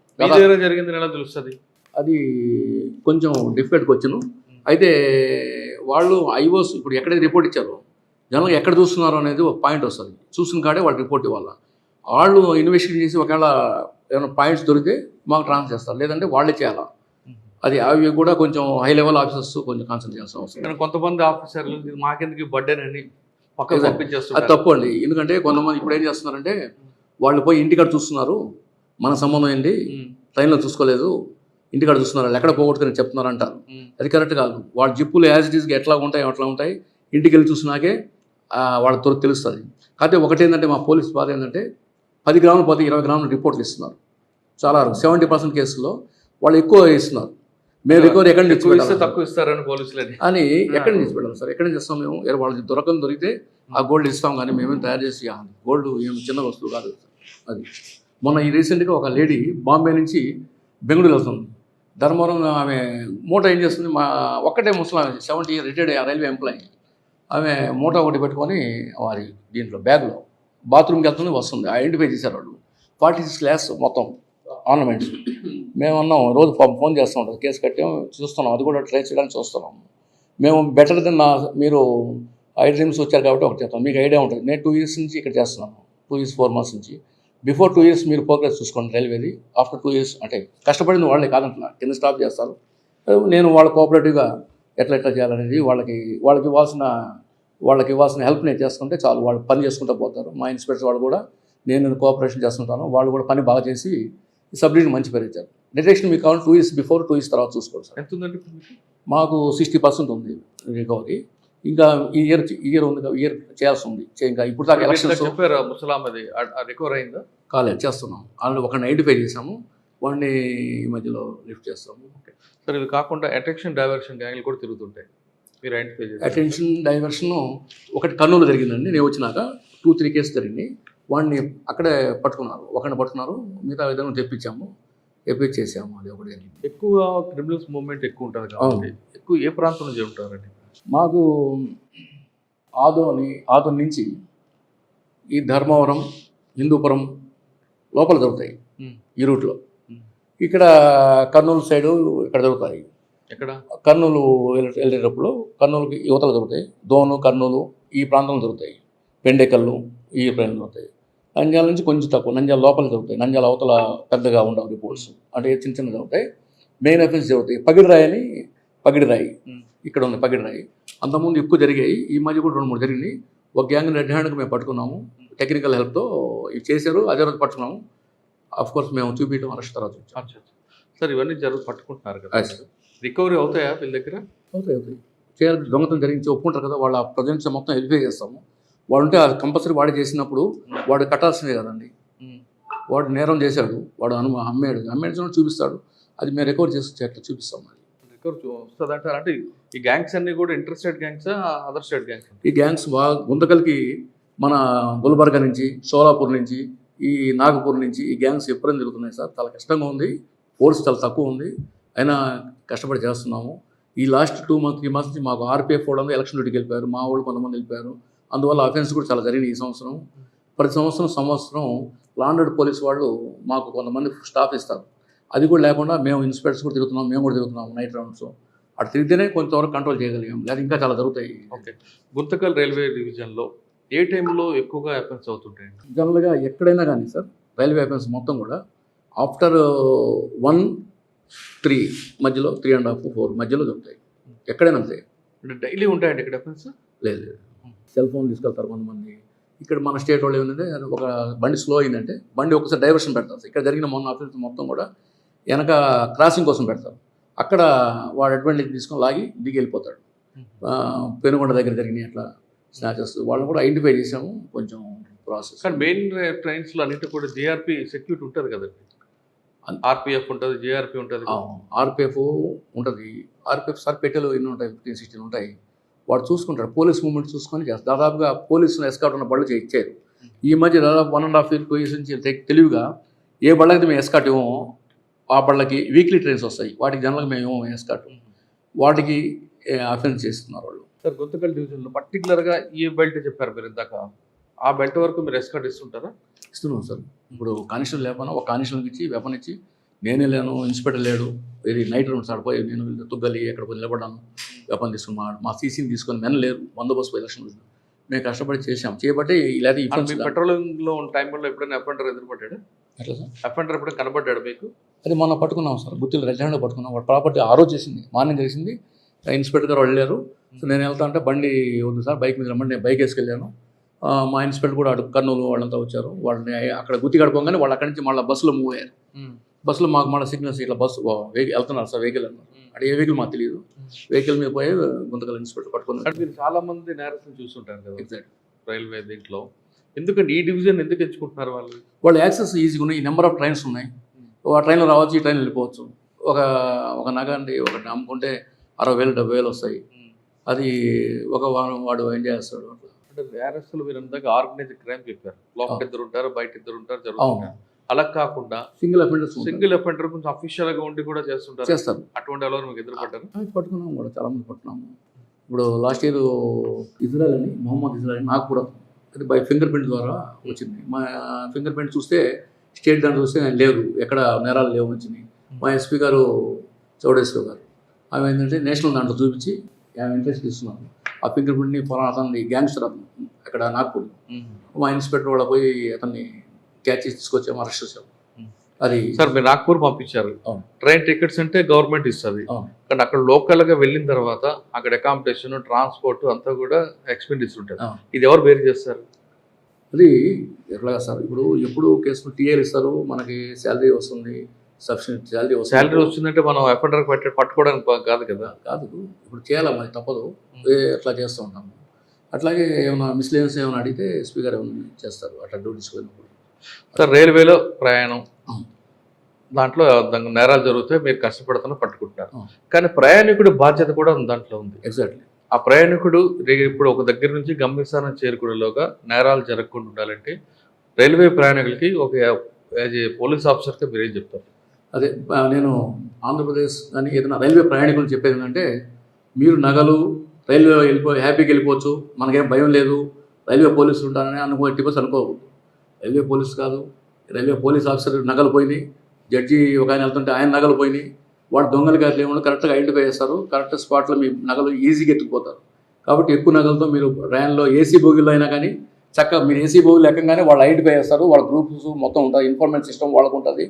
జరిగిందని ఎలా తెలుస్తుంది? అది కొంచెం డిఫికల్ట్ క్వశ్చన్. అయితే వాళ్ళు ఐఓస్ ఇప్పుడు ఎక్కడైతే రిపోర్ట్ ఇచ్చారో జనరల్గా ఎక్కడ చూస్తున్నారు అనేది ఒక పాయింట్ వస్తుంది. చూసిన కాడే వాళ్ళు రిపోర్ట్ ఇవ్వాలి. వాళ్ళు ఇన్వెస్టిగేషన్ చేసి ఒకవేళ ఏమైనా పాయింట్స్ దొరికితే మాకు ట్రాన్స్ఫర్ చేస్తారు, లేదంటే వాళ్ళే చేయాలి. అది అవి కూడా కొంచెం హై లెవెల్ ఆఫీసర్స్ కొంచెం కాన్సన్ట్రేట్ చేస్తాం అవసరం. కొంతమంది ఆఫీసర్లు మాకెందుకు బర్డెనని పక్కన పంపించేస్తారు. అది తప్పు అండి. ఎందుకంటే కొంతమంది ఇప్పుడు ఏం చేస్తున్నారంటే వాళ్ళు పోయి ఇంటికాడ చూస్తున్నారు, మన సంబంధం ఏంటి ట్రైన్లో చూసుకోలేదు, ఇంటికాడ చూస్తున్నారు వాళ్ళు ఎక్కడ పోగొట్టుకుని చెప్తున్నారు అంటారు. అది కరెక్ట్ కాదు. వాళ్ళ జిప్పులు యాజ్ ఇట్ ఈస్గా ఎట్లా ఉంటాయి అట్లా ఉంటాయి. ఇంటికి వెళ్ళి చూసినాకే వాళ్ళ తొలి తెలుస్తుంది. కాకపోతే ఒకటేంటంటే మా పోలీస్ బాధ ఏంటంటే 10 గ్రాములు పోతే 20 గ్రాములు రిపోర్ట్లు ఇస్తున్నారు. చాలా 70% కేసుల్లో వాళ్ళు ఎక్కువ ఇస్తున్నారు. మేము రికవరీ ఎక్కడి నుంచి ఇస్తే తక్కువ ఇస్తారని పోలీసులు అని ఎక్కడి నుంచి పెట్టాలి సార్? ఎక్కడి నుంచి ఇస్తాం మేము? వాళ్ళకి దొరికితే ఆ గోల్డ్ ఇస్తాం, కానీ మేమేం తయారు చేసి గోల్డ్ ఏం చిన్న వస్తువు కాదు అది. మొన్న ఈ రీసెంట్గా ఒక లేడీ బాంబే నుంచి బెంగళూరు వెళ్తుంది. ధర్మవరం ఆమె మూట ఏం చేస్తుంది, మా ఒక్కటే ముసలాం 70 years రిటైర్డ్ రైల్వే ఎంప్లాయీ. ఆమె మూట ఒకటి పెట్టుకొని అది దీంట్లో బ్యాగ్లో బాత్రూమ్కి వెళ్తుంది, వస్తుంది. ఐడెంటిఫై చేశారు వాళ్ళు. 46 lakhs మొత్తం ఆర్నమెంట్స్. మేము అన్నాం రోజు ఫోన్ చేస్తూ ఉంటాం, కేసు కట్టాం చూస్తున్నాం, అది కూడా ట్రై చేయడానికి చూస్తున్నాం. మేము బెటర్ దెన్ మీరు 5 డ్రీమ్స్ వచ్చారు కాబట్టి ఒకటి చెప్తాం, మీకు ఐడియా ఉంటుంది. నేను 2 years నుంచి ఇక్కడ చేస్తున్నాను, 2 years 4 months నుంచి. బిఫోర్ 2 years మీరు ప్రోగ్రెస్ చూసుకోండి రైల్వేది. ఆఫ్టర్ 2 years అంటే కష్టపడింది వాళ్ళే కాదంటున్నా, కింద స్టాప్ చేస్తారు. నేను వాళ్ళ కోఆపరేటివ్గా ఎట్లా చేయాలనేది వాళ్ళకి ఇవ్వాల్సిన హెల్ప్ నేను చేసుకుంటే చాలు, వాళ్ళు పని చేసుకుంటూ పోతారు. మా ఇన్స్పెక్టర్ వాళ్ళు కూడా నేను కోఆపరేషన్ చేస్తుంటాను, వాళ్ళు కూడా పని బాగా చేసి సబ్డివిజన్ మంచి పేరు ఇచ్చారు. డిటెక్షన్ మీకు కావాలి 2 years బిఫోర్, 2 years తర్వాత చూసుకోండి సార్. ఎంత ఉందండి మాకు 60% ఉంది రికవరీ. ఇంకా ఈ ఇయర్ ఉంది, ఇయర్ చేయాల్సి ఉంది. ఇంకా ఇప్పుడు దాకా ఎలక్షన్స్ చెప్పారు. ముసలామది రికవర్ అయిందా? కాలేదు, చేస్తున్నాం. ఆల్రెడీ ఒకరిని ఐడెంటిఫై చేసాము, వాడిని ఈ మధ్యలో లిఫ్ట్ చేస్తాము. ఓకే సార్, ఇవి కాకుండా అటెన్షన్ డైవర్షన్ గ్యాంగ్లు కూడా తిరుగుతుంటాయి, మీరు ఐడెంటిఫై చేసి. అటెన్షన్ డైవర్షన్ ఒకటి కర్నూలు జరిగిందండి. నేను వచ్చినాక 2-3 కేసు జరిగింది. వాడిని అక్కడే పట్టుకున్నారు, ఒకరిని పట్టుకున్నారు, మిగతా విధంగా తెప్పించేసాము. అది ఒకటి జరిగింది. ఎక్కువ క్రిమినల్స్ మూవ్మెంట్ ఎక్కువ ఉంటుంది కాబట్టి ఎక్కువ ఏ ప్రాంతం నుంచి ఉంటారండి? మాకు ఆదోని నుంచి ఈ ధర్మవరం, హిందూపురం లోపల దొరుకుతాయి ఈ రూట్లో. ఇక్కడ కర్నూలు సైడు ఇక్కడ దొరుకుతాయి. ఎక్కడ? కర్నూలు వెళ్ళేటప్పుడు కర్నూలుకి యువతలు దొరుకుతాయి. దోను, కర్నూలు ఈ ప్రాంతంలో దొరుకుతాయి. పెండెకల్లు ఈ ప్రాంతంలో దొరుకుతాయి. నంద్యాల నుంచి కొంచెం తక్కువ, నంద్యాల లోపల దొరుకుతాయి. నంద్యాల అవతల పెద్దగా ఉండవు రిపోర్ట్స్, అంటే చిన్న దొరుకుతాయి. మెయిన్ అఫెన్స్ జరుగుతాయి. పగిడిరాయి ఇక్కడ ఉంది, పగిడిరాయి. అంతకుముందు ఎక్కువ జరిగాయి, ఈ మధ్య కూడా 2-3 జరిగినాయి. ఒక గ్యాంగ్ రెడ్ హ్యాండ్కి మేము పట్టుకున్నాము, టెక్నికల్ హెల్ప్తో ఇవి చేశారు. అదే రోజు పట్టుకున్నాము. కోర్స్ మేము చూపించడం అరెస్ట్ తర్వాత వచ్చాం. సార్ ఇవన్నీ పట్టుకుంటున్నారు కదా, రికవరీ అవుతాయా వీళ్ళ దగ్గర? అవుతాయి చేయాలి. దొంగతనం జరిగించి ఒప్పుకుంటారు కదా, వాళ్ళ ప్రజెన్స్ మొత్తం వెరిఫై చేస్తాము. వాడు ఉంటే అది కంపల్సరీ వాడు చేసినప్పుడు వాడు కట్టాల్సిందే కదండి. వాడు నేరం చేశాడు, వాడు అమ్మేడు చూపిస్తాడు, అది మేము రికవర్ చేసి చూపిస్తాం. అది రికవర్ వస్తుంది అంటారు. అంటే ఈ గ్యాంగ్స్ అన్ని కూడా inter state gangs, other state gangs? ఈ గ్యాంగ్స్ బాగా గుంతకల్కి మన గుల్బర్గా నుంచి, షోలాపూర్ నుంచి, ఈ నాగపూర్ నుంచి ఈ గ్యాంగ్స్ ఎప్పుడైనా తిరుగుతున్నాయి సార్. చాలా కష్టంగా ఉంది, ఫోర్స్ చాలా తక్కువ ఉంది, అయినా కష్టపడి చేస్తున్నాము. ఈ లాస్ట్ 2-3 months నుంచి మాకు ఆర్పిఎఫ్ వాళ్ళు ఎలక్షన్ డ్యూటీకి వెళ్ళిపోయారు, మా వాళ్ళు కొంతమంది వెళ్ళిపోయారు. అందువల్ల అఫెన్స్ కూడా చాలా జరిగింది ఈ సంవత్సరం. ప్రతి సంవత్సరం లాండెడ్ పోలీస్ వాళ్ళు మాకు కొంతమంది స్టాఫ్ ఇస్తారు. అది కూడా లేకుండా మేము ఇన్స్పెక్టర్స్ కూడా తిరుగుతున్నాం, మేము కూడా తిరుగుతున్నాము నైట్ రౌండ్స్. అటు తిరిగితేనే కొంతవరకు కంట్రోల్ చేయగలిగాం, లేదా ఇంకా చాలా జరుగుతాయి. ఓకే, గుంతకల్ రైల్వే డివిజన్లో ఏ టైంలో ఎక్కువగా అఫెన్స్ అవుతుంటాయి? జనరల్గా ఎక్కడైనా కానీ సార్ రైల్వే అఫెన్స్ మొత్తం కూడా ఆఫ్టర్ 1-3 మధ్యలో, 3.5, 4 మధ్యలో దొరుకుతాయి. ఎక్కడైనా అంతే. అంటే డైలీ ఉంటాయండి ఇక్కడ అఫెన్స్? లేదు, సెల్ ఫోన్ తీసుకెళ్తారు కొంతమంది. ఇక్కడ మన స్టేట్ వాళ్ళు ఏమంటే ఒక బండి స్లో అయిందంటే బండి ఒకసారి డైవర్షన్ పెడతారు. ఇక్కడ జరిగిన మొన్న అఫెన్స్ మొత్తం కూడా వెనక క్రాసింగ్ కోసం పెడతారు. అక్కడ వాడు అడ్వాంటేజ్ తీసుకొని లాగి దిగి వెళ్ళిపోతాడు. పెనుగొండ దగ్గర జరిగినాయి అట్లా స్నాచెస్, వాళ్ళని కూడా ఐడెంటిఫై చేసాము. కొంచెం ప్రాసెస్. కానీ మెయిన్ ట్రైన్స్లో అన్నింటి కూడా జిఆర్పి సెక్యూరిటీ ఉంటుంది కదండి, ఆర్పిఎఫ్ ఉంటుంది, జిఆర్పి ఉంటుంది. ఆర్పిఎఫ్ ఉంటుంది. ఆర్పిఎఫ్ సార్ పెట్టెలు ఎన్ని ఉంటాయి, 15-16 ఉంటాయి. వాడు చూసుకుంటాడు, పోలీస్ మూవ్మెంట్ చూసుకొని చేస్తారు. దాదాపుగా పోలీసులు ఎస్కాట్ ఉన్న బళ్ళు ఇచ్చారు. ఈ మధ్య దాదాపు 1.5 years 2 years నుంచి తెలివిగా ఏ బళ్ళకి మేము ఎస్కాట్ ఇవ్వము, ఆ బళ్ళకి వీక్లీ ట్రైన్స్ వస్తాయి, వాటికి జనరల్గా మేము ఇవ్వము ఎస్కాట్, వాటికి అఫెన్స్ చేస్తున్నారు వాళ్ళు. సార్ గుంతకల్ డివిజన్లో పర్టికులర్గా ఏ బెల్ట్ చెప్పారు మీరు ఇందాక, ఆ బెల్ట్ వరకు మీరు ఎస్కాట్ ఇస్తుంటారా? ఇస్తున్నాం సార్. ఇప్పుడు కానిస్టేబుల్ లేకపోయినా ఒక కానిస్టేబుల్కి ఇచ్చి వెపన్ ఇచ్చి, నేనే లేను, ఇన్స్పెక్టర్ లేడు, ఇది నైట్ రౌండ్స్ ఆడిపోయి నేను తుగ్గలి ఎక్కడ పోయి నిలబడ్డాను, వెపన్ తీసుకున్నాను, మా సీసీని తీసుకొని మెన్ లేరు, బందోబస్తు ఎలక్షన్ మేము కష్టపడి చేయబట్టి ఇలాంటి పెట్రోలింగ్లో ఉన్న టైంలో ఎప్పుడైనా అఫెండర్ ఎదురుపడ్డాడు? అట్లా సార్ అఫెండర్ ఎప్పుడైనా కనబడ్డాడు మీకు? అది మొన్న పట్టుకున్నాం సార్, గుత్తిలో రెడ్ హ్యాండ్లో పట్టుకున్నాం. వాడు ప్రాపర్టీ ఆ రోజు చేసింది, మార్నింగ్ చేసింది. ఇన్స్పెక్టర్ గారు వెళ్ళారు. సో నేను వెళ్తా అంటే బండి వద్దు సార్, బైక్ మీద రమ్మంటే నేను బైక్ వేసుకెళ్ళాను. మా ఇన్స్పెక్టర్ కూడా అటు కర్నూలు వాళ్ళంతా వచ్చారు. వాళ్ళని అక్కడ గుత్తి గడపగానే వాళ్ళు అక్కడి నుంచి మళ్ళీ బస్సులో మూవ్ అయ్యారు. బస్సులో మాకు మన సిగ్నల్స్ ఇట్లా బస్సు వెహికల్ వెళ్తున్నారు సార్, వెహికల్ అన్నారు. అంటే ఏ వెహికల్ మాకు తెలియదు. వెహికల్ మీద పోయి గుంతకల్ ఇన్స్పెక్టర్ పట్టుకుని. అంటే మీరు చాలా మంది నేరస్తులు చూస్తుంటారు కదా ఎగ్జాక్ట్. రైల్వే దీంట్లో, ఎందుకంటే ఈ డివిజన్ ఎందుకు ఎంచుకుంటున్నారు వాళ్ళు? వాళ్ళు యాక్సెస్ ఈజీగా ఉన్నాయి, ఈ నెంబర్ ఆఫ్ ట్రైన్స్ ఉన్నాయి, ఆ ట్రైన్లో రావచ్చు, ఈ ట్రైన్ వెళ్ళిపోవచ్చు. ఒక నగ అండి ఒకటి అమ్ముకుంటే 60,000 70,000 వస్తాయి. అది ఒక వారం వాడు ఏం చేస్తాడు. అంటే నేరస్తులు మీరు అందాక ఆర్గనైజ్డ్ క్రైమ్ చెప్పారు, లోపల ఇద్దరు ఉంటారు, బయట ఇద్దరు ఉంటారు, జరుగుతుంటారు. అలా కాకుండా సింగిల్ అఫెండర్స్ అఫెండర్ కొంచెం అఫీషియల్ గా ఉండి కూడా చేస్తారు. అటువంటి వాళ్ళు మీకు ఎదురుపడ్డారు? పట్టుకున్నాము కూడా, చాలా మంది పట్టుకున్నాము. ఇప్పుడు లాస్ట్ ఇయర్ ఇజ్రాయల్ అని, మొహమ్మద్ ఇజ్రాయల్ అని, నాకు కూడా అది బై ఫింగర్ ప్రింట్ ద్వారా వచ్చింది. మా ఫింగర్ ప్రింట్ చూస్తే స్టేట్ దాంట్లో చూస్తే లేదు, ఎక్కడ నేరాలు లేవు వచ్చినాయి. మా ఎస్పీ గారు చౌడేశ్వర్ గారు ఆమె ఏంటంటే నేషనల్ దాంట్లో చూపించి ఆమె ఇంట్రెస్ట్ ఇస్తున్నాను. ఆ ఫింగర్ ప్రింట్ని ఫలానా అతన్ని గ్యాంగ్స్టర్ అతను అక్కడ నాగ్పూర్, మా ఇన్స్పెక్టర్ కూడా పోయి అతన్ని క్యాచ్ చేసి తీసుకొచ్చాము, అరెస్ట్ చేసాము. అది సార్ మీరు నాగ్పూర్ పంపించారు. ట్రైన్ టికెట్స్ అంటే గవర్నమెంట్ ఇస్తుంది, కానీ అక్కడ లోకల్ గా వెళ్ళిన తర్వాత అక్కడ అకామిడేషన్, ట్రాన్స్పోర్ట్ అంతా కూడా ఎక్స్పెండిచర్ ఉంటుంది. ఇది ఎవరు బేర్ చేస్తారు? అది ఎట్లాగా సార్, ఇప్పుడు ఎప్పుడు కేసులు టీఏలు ఇస్తారు, మనకి శాలరీ వస్తుంది, సఫిషియెంట్ శాలరీ వస్తుంది. శాలరీ వస్తుందంటే మనం అఫెండర్ పట్టుకోవడానికి కాదు కదా. కాదు, ఇప్పుడు చేయాలి, మరి తప్పదు, అట్లా చేస్తూ ఉంటాము. అట్లాగే ఏమైనా మిస్లేనియస్ ఏమైనా అడిగితే ఎస్పీ గారు ఏమైనా చేస్తారు అట్లా డ్యూటీస్ పోయినప్పుడు. సార్ రైల్వేలో ప్రయాణం, దాంట్లో నేరాలు జరిగితే మీరు కష్టపడుతున్నా పట్టుకుంటున్నారు, కానీ ప్రయాణికుడి బాధ్యత కూడా దాంట్లో ఉంది. ఎగ్జాక్ట్లీ. ఆ ప్రయాణికుడు ఇప్పుడు ఒక దగ్గర నుంచి గమ్యస్థానం చేరుకునేలోగా నేరాలు జరగకుండా ఉండాలంటే రైల్వే ప్రయాణికులకి ఒక యాజ్ ఏ పోలీస్ ఆఫీసర్గా మీరు ఏం చెప్తారు? అదే నేను ఆంధ్రప్రదేశ్ కానీ ఏదైనా రైల్వే ప్రయాణికులు చెప్పేది ఏంటంటే, మీరు నగలు రైల్వే హ్యాపీగా వెళ్ళిపోవచ్చు, మనకేం భయం లేదు, రైల్వే పోలీసులు ఉంటారని అనుకోవద్దు. రైల్వే పోలీస్ కాదు, రైల్వే పోలీస్ ఆఫీసర్ నగలు పోయినాయి, జడ్జి ఒక ఆయన వెళ్తుంటే ఆయన నగలు పోయినాయి, వాడు దొంగలు గారు లేకుండా కరెక్ట్గా ఐడెంటిఫై చేస్తారు, కరెక్ట్ స్పాట్లో మీ నగలు ఈజీగా ఎత్తుకుపోతారు. కాబట్టి ఎక్కువ నగలతో మీరు ర్యాన్లో ఏసీ బోగిలో అయినా కానీ చక్కగా మీరు ఏసీ బోగిలు ఎక్కగానే వాళ్ళు ఐడెంటిఫై చేస్తారు, వాళ్ళ గ్రూప్స్ మొత్తం ఉంటుంది, ఇన్ఫర్మేషన్ సిస్టమ్ వాళ్ళకు ఉంటుంది.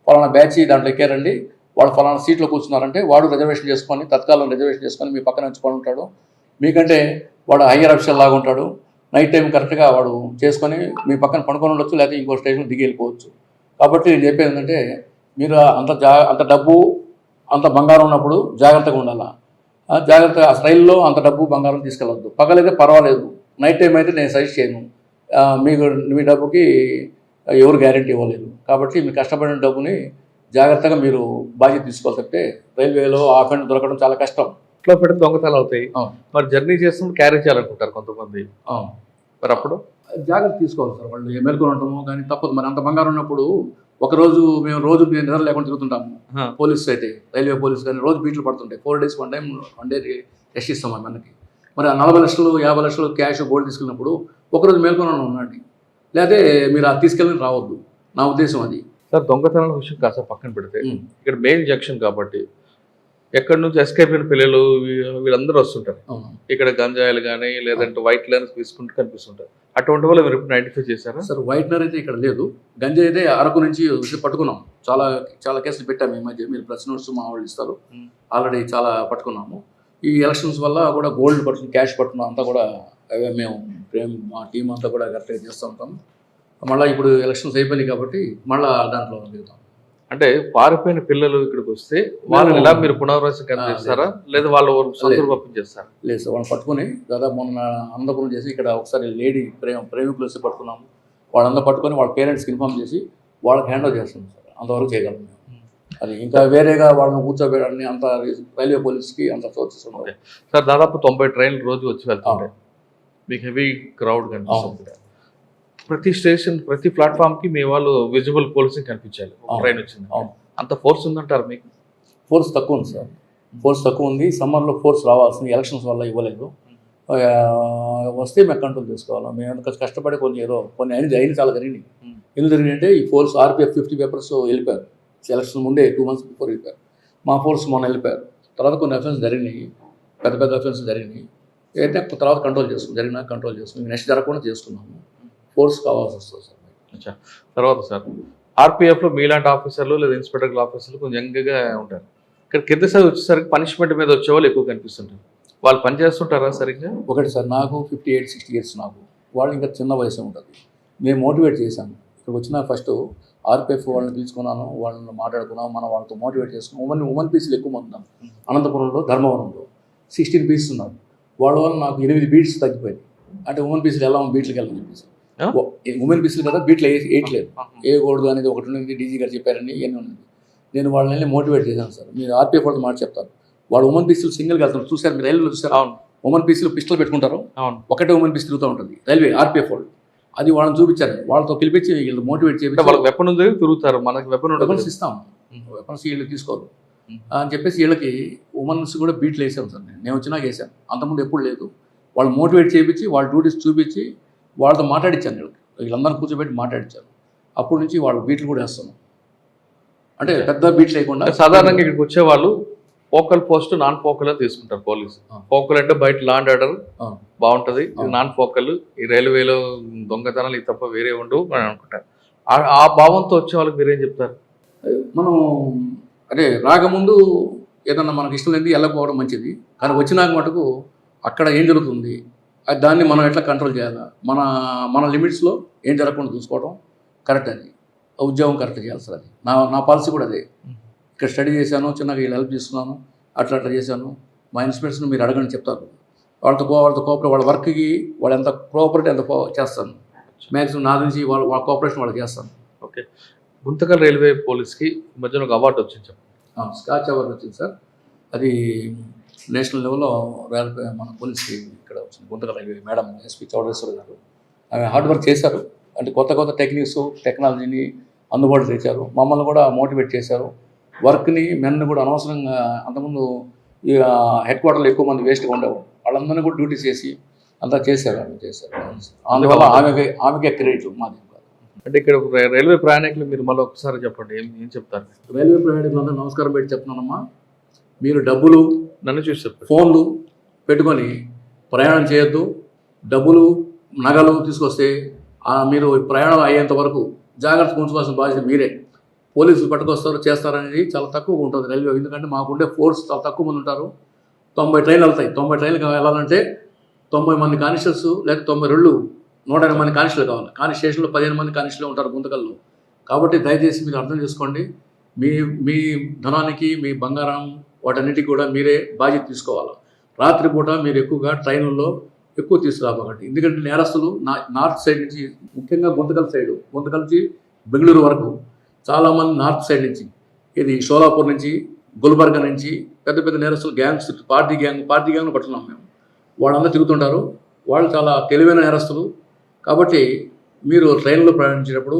ఫలానా బ్యాచ్ దాంట్లో ఎక్కారండి, వాళ్ళు ఫలానా సీట్లో కూర్చున్నారంటే వాడు రిజర్వేషన్ చేసుకొని, తత్కాలం రిజర్వేషన్ చేసుకొని మీ పక్కన ఉంచుకొని ఉంటాడు. మీకంటే వాడు హయ్యర్ అఫీషియల్ లాగా ఉంటాడు. నైట్ టైం కరెక్ట్గా వాడు చేసుకొని మీ పక్కన పడుకొని ఉండొచ్చు, లేకపోతే ఇంకో స్టేషన్ దిగి వెళ్ళిపోవచ్చు. కాబట్టి నేను చెప్పేది ఏంటంటే, మీరు అంత డబ్బు అంత బంగారం ఉన్నప్పుడు జాగ్రత్తగా ఉండాలి. జాగ్రత్తగా రైల్లో అంత డబ్బు బంగారం తీసుకెళ్ళవద్దు. పగలైతే పర్వాలేదు, నైట్ టైం అయితే నేను సజెస్ట్ చేయను. మీ డబ్బుకి ఎవరు గ్యారెంటీ ఇవ్వలేదు. కాబట్టి మీరు కష్టపడిన డబ్బుని జాగ్రత్తగా మీరు బాధ్యత తీసుకోవాలి తప్పితే రైల్వేలో ఆఫెండ్ దొరకడం చాలా కష్టం. ఇట్లా పెడితే దొంగతనాలు అవుతాయి. మరి జర్నీ చేస్తున్నప్పుడు క్యారీ చేయాలనుకుంటారు కొంతమంది, మరి అప్పుడు జాగ్రత్త తీసుకోవాలి సార్. వాళ్ళు ఎమ్మెల్కొని ఉంటాము కానీ తప్పదు. మరి అంత బంగారం ఉన్నప్పుడు ఒకరోజు మేము రోజు నిద్ర లేకుండా తిరుగుతుంటాము. పోలీస్ అయితే రైల్వే పోలీస్ కానీ రోజు బీట్లు పడుతుంటాయి. 4 days 1 day టెస్ట్ ఇస్తాం మనకి. మరి ఆ 40 లక్షలు 50 లక్షలు క్యాష్ గోల్డ్ తీసుకెళ్ళినప్పుడు ఒకరోజు మేల్కొని ఉండండి, లేకపోతే మీరు అది తీసుకెళ్ళి రావద్దు. నా ఉద్దేశం అది. సార్ దొంగతనాల విషయం కాస్త పక్కన పెడితే, ఇక్కడ మెయిన్ జంక్షన్ కాబట్టి ఎక్కడి నుంచి ఎస్కేప్ అయిన పిల్లలు వీళ్ళందరూ వస్తుంటారు. ఇక్కడ గంజాయిలు కానీ లేదంటే వైట్ లైన్స్ తీసుకుంటూ కనిపిస్తుంటారు. అటువంటి వాళ్ళు మీరు ఎప్పుడు ఐడెంటిఫై చేశారా? సార్ వైట్నర్ అయితే ఇక్కడ లేదు. గంజాయి అయితే అరకు నుంచి పట్టుకున్నాం. చాలా కేసులు పెట్టాము ఈ మధ్య. మీరు ప్రెస్ నోట్స్ మా వాళ్ళు ఇస్తారు, ఆల్రెడీ చాలా పట్టుకున్నాము. ఈ ఎలక్షన్స్ వల్ల కూడా గోల్డ్ పట్టుకుని క్యాష్ పట్టుకున్నాం అంతా కూడా మేము మా టీం అంతా కూడా కరెక్ట్గా చేస్తూ ఉంటాం. మళ్ళీ ఇప్పుడు ఎలక్షన్స్ అయిపోయినాయి కాబట్టి మళ్ళీ దాంట్లో దిగుతాం. అంటే పారిపోయిన పిల్లలు ఇక్కడికి వస్తే వాళ్ళని ఎలా మీరు పునరావాసం చేస్తారా, లేదా వాళ్ళు పంపించేస్తారా? లేదు సార్, వాళ్ళని పట్టుకుని దాదాపు మొన్న అందపురం చేసి ఇక్కడ ఒకసారి లేడీ ప్రేమికులు వస్తే పట్టుకున్నాము. వాళ్ళందరూ పట్టుకొని వాళ్ళ పేరెంట్స్కి ఇన్ఫార్మ్ చేసి వాళ్ళకి హ్యాండ్ ఓవర్ చేస్తాం సార్. అంతవరకు చేయగలం. అది ఇంకా వేరేగా వాళ్ళని కూర్చోబెట్టని అంత రైల్వే పోలీస్కి అంత సోర్సెస్ ఉన్నాయి సార్. దాదాపు 90 ట్రైన్లు రోజు వచ్చి వెళ్తుంటాయి, మీకు హెవీ క్రౌడ్ కనిపిస్తుంది. ప్రతి స్టేషన్ ప్రతి ప్లాట్ఫామ్కి మీ వాళ్ళు విజిబుల్ పోలీసింగ్ కనిపించాలి. ట్రైన్ వచ్చింది, అంత ఫోర్స్ ఉందంటారు మీకు? ఫోర్స్ తక్కువ ఉంది సార్, ఫోర్స్ తక్కువ ఉంది. సమ్మర్లో ఫోర్స్ రావాల్సింది, ఎలక్షన్స్ వల్ల ఇవ్వలేదు. వస్తే మేము కంట్రోల్ చేసుకోవాలి. మేము కష్టపడి కొన్ని అయిన చాలా జరిగినాయి. ఎందుకు జరిగినాయంటే ఈ ఫోర్స్ RPF 50 పేపర్స్ వెళ్ళిపోయారు. ఎలక్షన్ ముందే 2 months బిఫోర్ వెళ్ళిపోయారు. మా ఫోర్స్ మొన్న వెళ్ళిపోయారు. తర్వాత కొన్ని అఫెన్స్ జరిగినాయి, పెద్ద అఫెన్స్ జరిగినాయి. అయితే తర్వాత కంట్రోల్ చేసుకున్నాం, కంట్రోల్ చేసుకున్నాం. నెక్స్ట్ జరగకుండా చేసుకున్నాము. ఫోర్స్ కావాల్సి వస్తుంది సార్. తర్వాత సార్ RPFలో మీలాంటి ఆఫీసర్లు లేదా ఇన్స్పెక్టర్ ఆఫీసర్లు కొంచెం యంగ్గా ఉంటారు. ఇక్కడ కింద సార్ వచ్చేసరికి పనిష్మెంట్ మీద వచ్చేవాళ్ళు ఎక్కువ కనిపిస్తుంటారు. వాళ్ళు పని చేస్తుంటారా సరిగ్గా? ఒకటి సార్, నాకు 58-60 years, నాకు వాళ్ళు ఇంకా చిన్న వయసు ఉంటుంది. మేము మోటివేట్ చేశాము. ఇక్కడ వచ్చిన ఫస్ట్ ఆర్పిఎఫ్ వాళ్ళని పిలుచుకున్నాను, వాళ్ళని మాట్లాడుకున్నాం, మనం వాళ్ళతో మోటివేట్ చేసుకున్నాం. ఉమెన్ పీసులు ఎక్కువ మంది ఉన్నాం. అనంతపురంలో, ధర్మవరంలో 16 పీసెస్ ఉన్నారు. వాళ్ళ వల్ల నాకు 8 బీట్స్ తగ్గిపోయింది. అంటే ఉమెన్ పీసులు ఎలా బీట్లకి వెళ్ళని చెప్పేసి, ఉమెన్ పీసులు కదా బీట్లు వేయట్లేదు, వేయకూడదు అనేది ఒకటి ఉంది. డీజీ గారు చెప్పారని ఇవన్నీ ఉంది. నేను వాళ్ళని మోటివేట్ చేశాను సార్. మీరు ఆర్పిఎఫ్ వాళ్ళతో మాట చెప్తారు, వాళ్ళు ఉమెన్ పీసులు సింగిల్గా వెళ్తారు. చూసారు మీరు, రైల్వేలో చూసారు, ఉమెన్ పీసులు పిస్టల్ పెట్టుకుంటారు, ఒకటే ఉమెన్ పీస్ తిరుగుతూ ఉంటుంది రైల్వే ఆర్పిఎఫ్ వాళ్ళు. అది వాళ్ళని చూపించారు, వాళ్ళతో పిలిపించి వీళ్ళు మోటివేట్ చేసి వాళ్ళకి వెపన్ ఉంది తిరుగుతారు, మనకి వెపన్స్ ఇస్తాం, వెపన్స్ వీళ్ళు తీసుకోరు అని చెప్పేసి వీళ్ళకి ఉమెన్స్ కూడా బీట్లు వేసాం సార్. నేను వచ్చినాక వేసాను, అంతకుముందు ఎప్పుడు లేదు. వాళ్ళు మోటివేట్ చేయించి వాళ్ళ డ్యూటీస్ చూపించి వాళ్ళతో మాట్లాడించాను. వీళ్ళందరినీ కూర్చోబెట్టి మాట్లాడించాను. అప్పటి నుంచి వాళ్ళు బీట్లు కూడా వేస్తాను. అంటే పెద్ద బీట్లు లేకుండా. సాధారణంగా ఇక్కడికి వచ్చేవాళ్ళు ఫోకల్ పోస్ట్, నాన్ ఫోకల్ తీసుకుంటారు పోలీసు. ఫోకల్ అంటే బయట లా అండ్ ఆర్డర్ బాగుంటుంది, నాన్ ఫోకల్ ఈ రైల్వేలో దొంగతనాలు ఇది తప్ప వేరే ఉండవు అని అనుకుంటారు. ఆ భావంతో వచ్చే వాళ్ళకి మీరేం చెప్తారు? మనం అంటే రాకముందు ఏదన్నా మనకి ఇష్టం లేని వెళ్ళకపోవడం మంచిది, కానీ వచ్చినాక మటుకు అక్కడ ఏం జరుగుతుంది దాన్ని మనం ఎట్లా కంట్రోల్ చేయాలా, మన లిమిట్స్లో ఏం జరగకుండా చూసుకోవడం కరెక్ట్. అది ఉద్యోగం కరెక్ట్ చేయాలి సార్. అది నా పాలసీ కూడా అదే. ఇక్కడ స్టడీ చేశాను, చిన్నగా వీళ్ళు హెల్ప్ చేస్తున్నాను, అట్లా చేశాను. మా ఇన్స్పిరేషన్ మీరు అడగని చెప్తారు. వాళ్ళతో కోఆపరేట్, వాళ్ళ వర్క్కి వాళ్ళు ఎంత కోఆపరేట్ ఎంత చేస్తాను, మ్యాక్సిమం నా నుంచి వాళ్ళ కోఆపరేషన్ వాళ్ళకి చేస్తాను. ఓకే. గుంతకల్ రైల్వే పోలీస్కి మధ్యన ఒక అవార్డు వచ్చింది చెప్పండి. స్కాచ్ అవార్డు వచ్చింది సార్. అది నేషనల్ లెవెల్లో రైల్వే మన పోలీస్కి ఇక్కడ వచ్చింది. Guntakal railway madam SP Chowdeshwari గారు ఆమె హార్డ్ వర్క్ చేశారు. అంటే కొత్త టెక్నిక్స్, టెక్నాలజీని అందుబాటులో తెచ్చారు. మమ్మల్ని కూడా మోటివేట్ చేశారు. వర్క్ని మెన్ను కూడా అనవసరంగా అంతకుముందు హెడ్ క్వార్టర్లో ఎక్కువ మంది వేస్ట్గా ఉండేవారు, వాళ్ళందరినీ కూడా డ్యూటీ చేసి అంతా చేశారు. అందువల్ల ఆమెకే క్రెడిట్, మాది. అంటే ఇక్కడ రైల్వే ప్రయాణికులు మీరు మళ్ళీ ఒకసారి చెప్పండి, ఏం చెప్తారు? రైల్వే ప్రయాణికులందరూ నమస్కారం పెట్టి చెప్తున్నానమ్మా, మీరు డబ్బులు నన్ను చూసి చెప్పండి, ఫోన్లు పెట్టుకొని ప్రయాణం చేయొద్దు. డబ్బులు, నగలు తీసుకొస్తే మీరు ప్రయాణం అయ్యేంత వరకు జాగ్రత్తగా ఉంచుకోవాల్సిన బాధ్యత మీరే. పోలీసులు పట్టుకొస్తారు, చేస్తారనేది చాలా తక్కువగా ఉంటుంది రైల్వే. ఎందుకంటే మాకుండే ఫోర్స్ చాలా తక్కువ మంది ఉంటారు. 90 ట్రైన్లు వెళ్తాయి. 90 ట్రైన్లు వెళ్ళాలంటే 90 మంది కానిస్టేబుల్స్ లేదా 180 మంది కానిస్టేబుల్ కావాలి. కానీ స్టేషన్లో 15 మంది కానిస్టేబుల్ ఉంటారు గుంతకల్లో. కాబట్టి దయచేసి మీరు అర్థం చేసుకోండి, మీ ధనానికి, మీ బంగారం, వాటన్నిటికీ కూడా మీరే బాధ్యత తీసుకోవాలి. రాత్రిపూట మీరు ఎక్కువగా ట్రైన్లలో ఎక్కువ తీసుకురాబోకండి. ఎందుకంటే నేరస్తులు నార్త్ సైడ్ నుంచి, ముఖ్యంగా గుంతకల్ నుంచి బెంగళూరు వరకు చాలామంది నార్త్ సైడ్ నుంచి, ఇది షోలాపూర్ నుంచి, గుల్బర్గా నుంచి పెద్ద నేరస్తులు, గ్యాంగ్స్, పార్టీ గ్యాంగ్ పట్టుకున్నాం మేము. వాళ్ళందరూ తిరుగుతుంటారు. వాళ్ళు చాలా తెలివైన నేరస్తులు. కాబట్టి మీరు ట్రైన్లో ప్రయాణించేటప్పుడు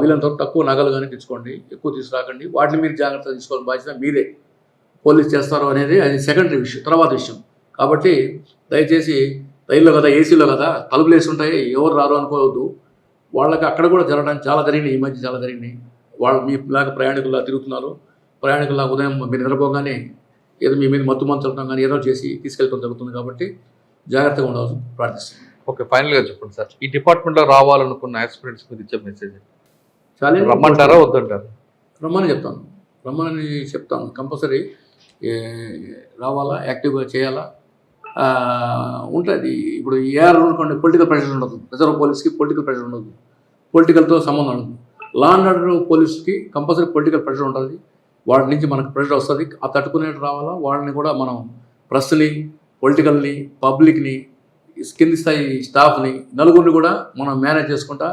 వీళ్ళంత తక్కువ నగలు కానీ తెచ్చుకోండి, ఎక్కువ తీసుకురాకండి. వాటిని మీరు జాగ్రత్తగా తీసుకోవాలని బాధ్యత మీరే. పోలీస్ చేస్తారు అనేది అది సెకండరీ విషయం, తర్వాత విషయం. కాబట్టి దయచేసి రైల్లో కదా, ఏసీలో కదా, తలుపులు వేసి ఉంటాయి, ఎవరు రారు అనుకోవద్దు. వాళ్ళకి అక్కడ కూడా జరగడానికి చాలా జరిగినాయి, ఈ మధ్య చాలా జరిగినాయి. వాళ్ళు మీలాగా ప్రయాణికుల్లా తిరుగుతున్నారు. ప్రయాణికుల్లా ఉదయం మీరు నిద్రపోగానే ఏదో మీ మీద మత్తు మంచడం కానీ ఏదో చేసి తీసుకెళ్ళడం జరుగుతుంది. కాబట్టి జాగ్రత్తగా ఉండాల్సి ప్రార్థిస్తున్నాను. ఓకే, ఫైనల్గా చెప్పండి సార్, ఈ డిపార్ట్మెంట్లో రావాలనుకున్న ఆస్పిరెంట్స్ మీరు ఇచ్చే మెసేజ్ చాలా రమ్మంటారా వద్దంటారా? రమ్మని చెప్తాను. కంపల్సరీ రావాలా, యాక్టివ్గా చేయాలా ఉంటుంది. ఇప్పుడు ఏఆర్ అనుకోండి, పొలిటికల్ ప్రెషర్ ఉండదు. రిజర్వ్ పోలీస్కి పొలిటికల్ ప్రెషర్ ఉండదు, పొలిటికల్తో సంబంధం ఉండదు. లా అండ్ ఆర్డర్ పోలీస్కి కంపల్సరీ పొలిటికల్ ప్రెషర్ ఉంటుంది. వాటి నుంచి మనకు ప్రెషర్ వస్తుంది, ఆ తట్టుకునేట్టు రావాలా. వాళ్ళని కూడా మనం ప్రెస్ని, పొలిటికల్ని, పబ్లిక్ని, కింది స్థాయి స్టాఫ్ని, నలుగురిని కూడా మనం మేనేజ్ చేసుకుంటా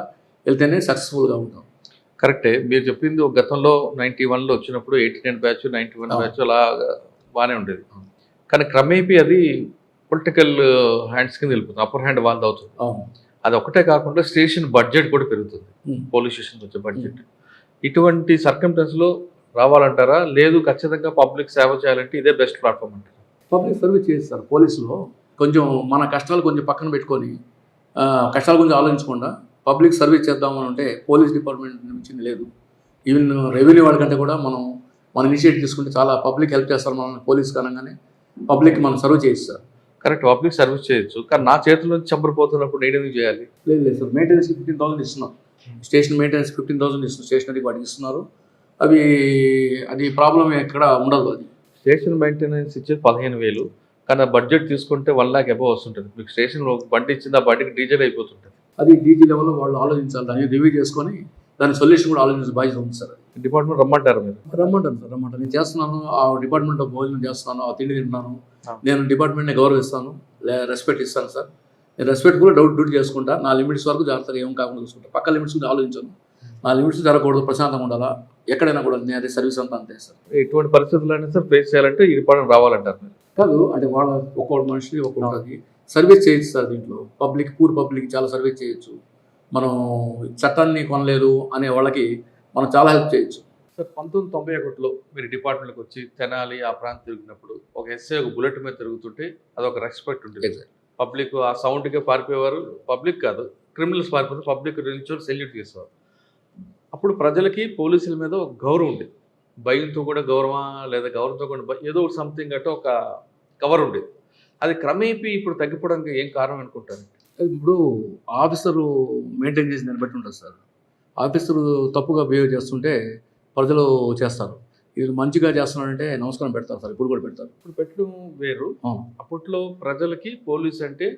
వెళ్తేనే సక్సెస్ఫుల్గా ఉంటాం. కరెక్టే మీరు చెప్పింది. గతంలో 91లో వచ్చినప్పుడు 89 బ్యాచ్, 91 బ్యాచ్ అలా బాగానే ఉండేది. కానీ క్రమేపీ అది పొలిటికల్ హ్యాండ్స్ కింద వెళ్ళిపోతుంది, అప్పర్ హ్యాండ్ వాళ్ళది అవుతుంది. అది ఒకటే కాకుండా స్టేషన్ బడ్జెట్ కూడా పెరుగుతుంది, పోలీస్ స్టేషన్ వచ్చే బడ్జెట్. ఇటువంటి సర్కమ్స్టెన్స్లో రావాలంటారా, లేదు ఖచ్చితంగా పబ్లిక్ సేవ చేయాలంటే ఇదే బెస్ట్ ప్లాట్ఫామ్ అంటారా? పబ్లిక్ సర్వీస్ చేస్తారు పోలీసులో. కొంచెం మన కష్టాలు కొంచెం పక్కన పెట్టుకొని, కష్టాల గురించి ఆలోచించకుండా పబ్లిక్ సర్వీస్ చేద్దామని అంటే పోలీస్ డిపార్ట్మెంట్ నుంచి లేదు. ఈవెన్ రెవెన్యూ వాళ్ళకంటే కూడా మన ఇనిషియేటివ్ తీసుకుంటే చాలా పబ్లిక్ హెల్ప్ చేస్తారు. మనం పోలీస్ కనగానే పబ్లిక్ మనం సర్వ్ చేయిస్తారు. కరెక్ట్, పబ్లిక్ సర్వీస్ చేయొచ్చు. కానీ నా చేతుల నుంచి చంపరిపోతున్నప్పుడు నేను ఎందుకు చేయాలి? లేదు సార్, మెయింటెనెన్స్ 15,000 ఇస్తున్నాం. స్టేషన్ మెయింటెనెన్స్ 15,000 ఇస్తున్నారు, స్టేషనరీ వాటికి ఇస్తున్నారు. అది ప్రాబ్లం ఎక్కడ ఉండదు. అది స్టేషన్ మెయింటెనెన్స్ ఇచ్చేది 15,000, కానీ బడ్జెట్ తీసుకుంటే 1 lakh అబౌవ్ వస్తుంటుంది. మీకు స్టేషన్ బండి ఇచ్చింది, ఆ బండికి డీజిల్ అయిపోతుంటుంది. అది డీజీ లెవెల్లో వాళ్ళు ఆలోచించాలి, దాన్ని రివ్యూ చేసుకొని దాని సొల్యూషన్ కూడా ఆలోచించే బాధ్యత ఉంది సార్. డిపార్ట్మెంట్ రమ్మంటారు మీరు? రమ్మంటాను సార్, రమ్మంటాను. నేను చేస్తున్నాను, ఆ డిపార్ట్మెంట్లో భోజనం చేస్తున్నాను, ఆ తిండి తింటున్నాను. ఆ. నేను డిపార్ట్మెంట్ని గౌరవిస్తాను, రెస్పెక్ట్ ఇస్తాను సార్. నేను రెస్పెక్ట్ కూడా డ్యూటీ చేసుకుంటా. నా లిమిట్స్ వరకు జాగ్రత్తగా ఏం కాకుండా చూసుకుంటా. పక్క లిమిట్స్ గురించి ఆలోచించాను. నా లిమిట్స్ జరగకూడదు, ప్రశాంతంగా ఉండాలా, ఎక్కడైనా కూడా నేను సర్వీస్ అంతా అంతే సార్. ఎటువంటి పరిస్థితులైనా సార్ ఫేస్ చేయాలంటే ఈ డిపార్ట్మెంట్ రావాలంటారు మీరు? కాదు అంటే వాళ్ళ ఒక్కొక్క మనిషి ఒక్కొక్కటి సర్వీస్ చేయొచ్చు సార్. దీంట్లో పబ్లిక్, పూర్ పబ్లిక్ చాలా సర్వీస్ చేయొచ్చు. మనం చట్టాన్ని కొనలేదు అనే వాళ్ళకి మనం చాలా హెల్ప్ చేయొచ్చు. సార్ 1991లో మీరు డిపార్ట్మెంట్కి వచ్చి తెనాలి ఆ ప్రాంతం తిరిగినప్పుడు ఒక ఎస్ఐ ఒక బుల్లెట్ మీద తిరుగుతుంటే అదొక రెస్పెక్ట్ ఉంటుంది. పబ్లిక్ ఆ సౌండ్కే పారిపోయేవారు. పబ్లిక్ కాదు, క్రిమినల్స్ పారిపోతే పబ్లిక్ నిల్చొని సెల్యూట్ చేసేవారు. అప్పుడు ప్రజలకి పోలీసుల మీద ఒక గౌరవం ఉండేది. భయంతో కూడా గౌరవమా లేదా గౌరవంతో కూడా ఏదో ఒక సంథింగ్ అంటే ఒక కవర్ ఉండేది. అది క్రమేపీ ఇప్పుడు తగ్గిపోవడానికి ఏం కారణం అనుకుంటారు? ఇప్పుడు ఆఫీసరు మెయింటైన్ చేసిన దాన్ని బట్టి ఉంటుంది సార్. ఆఫీసరు తప్పుగా బిహేవ్ చేస్తుంటే ప్రజలు చేస్తారు. ఇది మంచిగా చేస్తున్నాడంటే నమస్కారం పెడతారు సార్, ఇప్పుడు కూడా పెడతారు. ఇప్పుడు పెట్టడం వేరు. అవును. అప్పట్లో ప్రజలకి పోలీస్ అంటే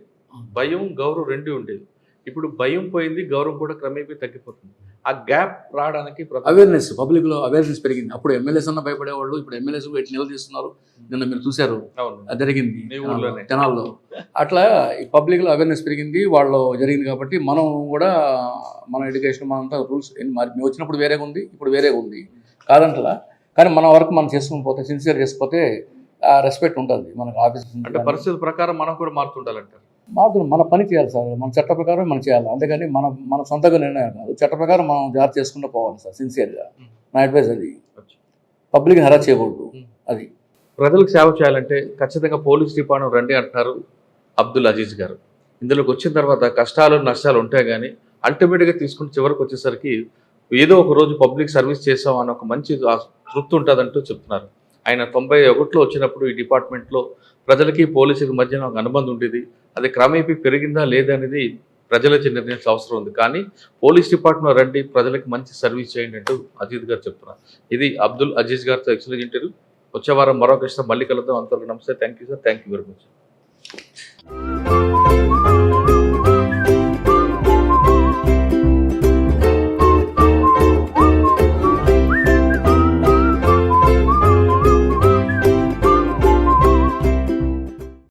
భయం, గౌరవం రెండు ఉండేది. ఇప్పుడు భయం పోయింది, గౌరవం కూడా క్రమేపీ తగ్గిపోతుంది. ఆ గ్యాప్ రావడానికి అవేర్నెస్, పబ్లిక్లో అవేర్నెస్ పెరిగింది. అప్పుడు ఎమ్మెల్యేస్ అన్న భయపడేవాళ్ళు, ఇప్పుడు ఎమ్మెల్యేస్ ఎట్టి నిలదీస్తున్నారు. నిన్న మీరు చూశారు, అది జరిగింది తెనాల్లో. అట్లా ఈ పబ్లిక్లో అవేర్నెస్ పెరిగింది, వాళ్ళు జరిగింది. కాబట్టి మనం కూడా మన ఎడ్యుకేషన్ మనంతా రూల్స్ మరి మేము వచ్చినప్పుడు వేరేగా ఉంది, ఇప్పుడు వేరేగా ఉంది కాదంటలా. కానీ మన వరకు మనం చేసుకుని పోతే, సిన్సియర్ చేసుకుపోతే ఆ రెస్పెక్ట్ ఉంటుంది మనకు. ఆఫీస్ అంటే పరిస్థితుల ప్రకారం మనం కూడా మారుతుండాలంటారు. మాకు మన పని చేయాలి సార్, మన చట్ట ప్రకారం మనం చేయాలి. అంతేగాని మన సొంతంగా నిర్ణయం కాదు, చట్ట ప్రకారం మనం జాగ్రత్త చేసుకుంటూ పోవాలి సార్, సిన్సియర్గా. నా అడ్వైస్ అది. పబ్లిక్ హెరాస్ చేయకూడదు. అది ప్రజలకు సేవ చేయాలంటే ఖచ్చితంగా పోలీస్ డిపార్ట్మెంట్ రండి అంటున్నారు అబ్దుల్ అజీజ్ గారు. ఇందులోకి వచ్చిన తర్వాత కష్టాలు నష్టాలు ఉంటాయి, కానీ అల్టిమేట్గా తీసుకుని చివరికి వచ్చేసరికి ఏదో ఒక రోజు పబ్లిక్ సర్వీస్ చేసాం అన్న ఒక మంచి తృప్తి ఉంటుందంటూ చెప్తున్నారు. ఆయన 91లో వచ్చినప్పుడు ఈ డిపార్ట్మెంట్లో ప్రజలకి పోలీసులకి మధ్యన ఒక అనుబంధం ఉండేది. అది క్రమేపీ పెరిగిందా లేదా అనేది ప్రజలకి నిర్ణయించాల్సిన అవసరం ఉంది. కానీ పోలీస్ డిపార్ట్మెంట్ రండి, ప్రజలకు మంచి సర్వీస్ చేయండి అంటూ అజీజ్ గారు చెప్తున్నారు. ఇది అబ్దుల్ అజీజ్ గారితో ఎక్స్క్లూజివ్ ఇంటర్వ్యూ. వచ్చే వారం మరో కష్టం మళ్ళీ కలుద్దాం. అంతవరకు నమస్తే. Thank you sir. Thank you very much.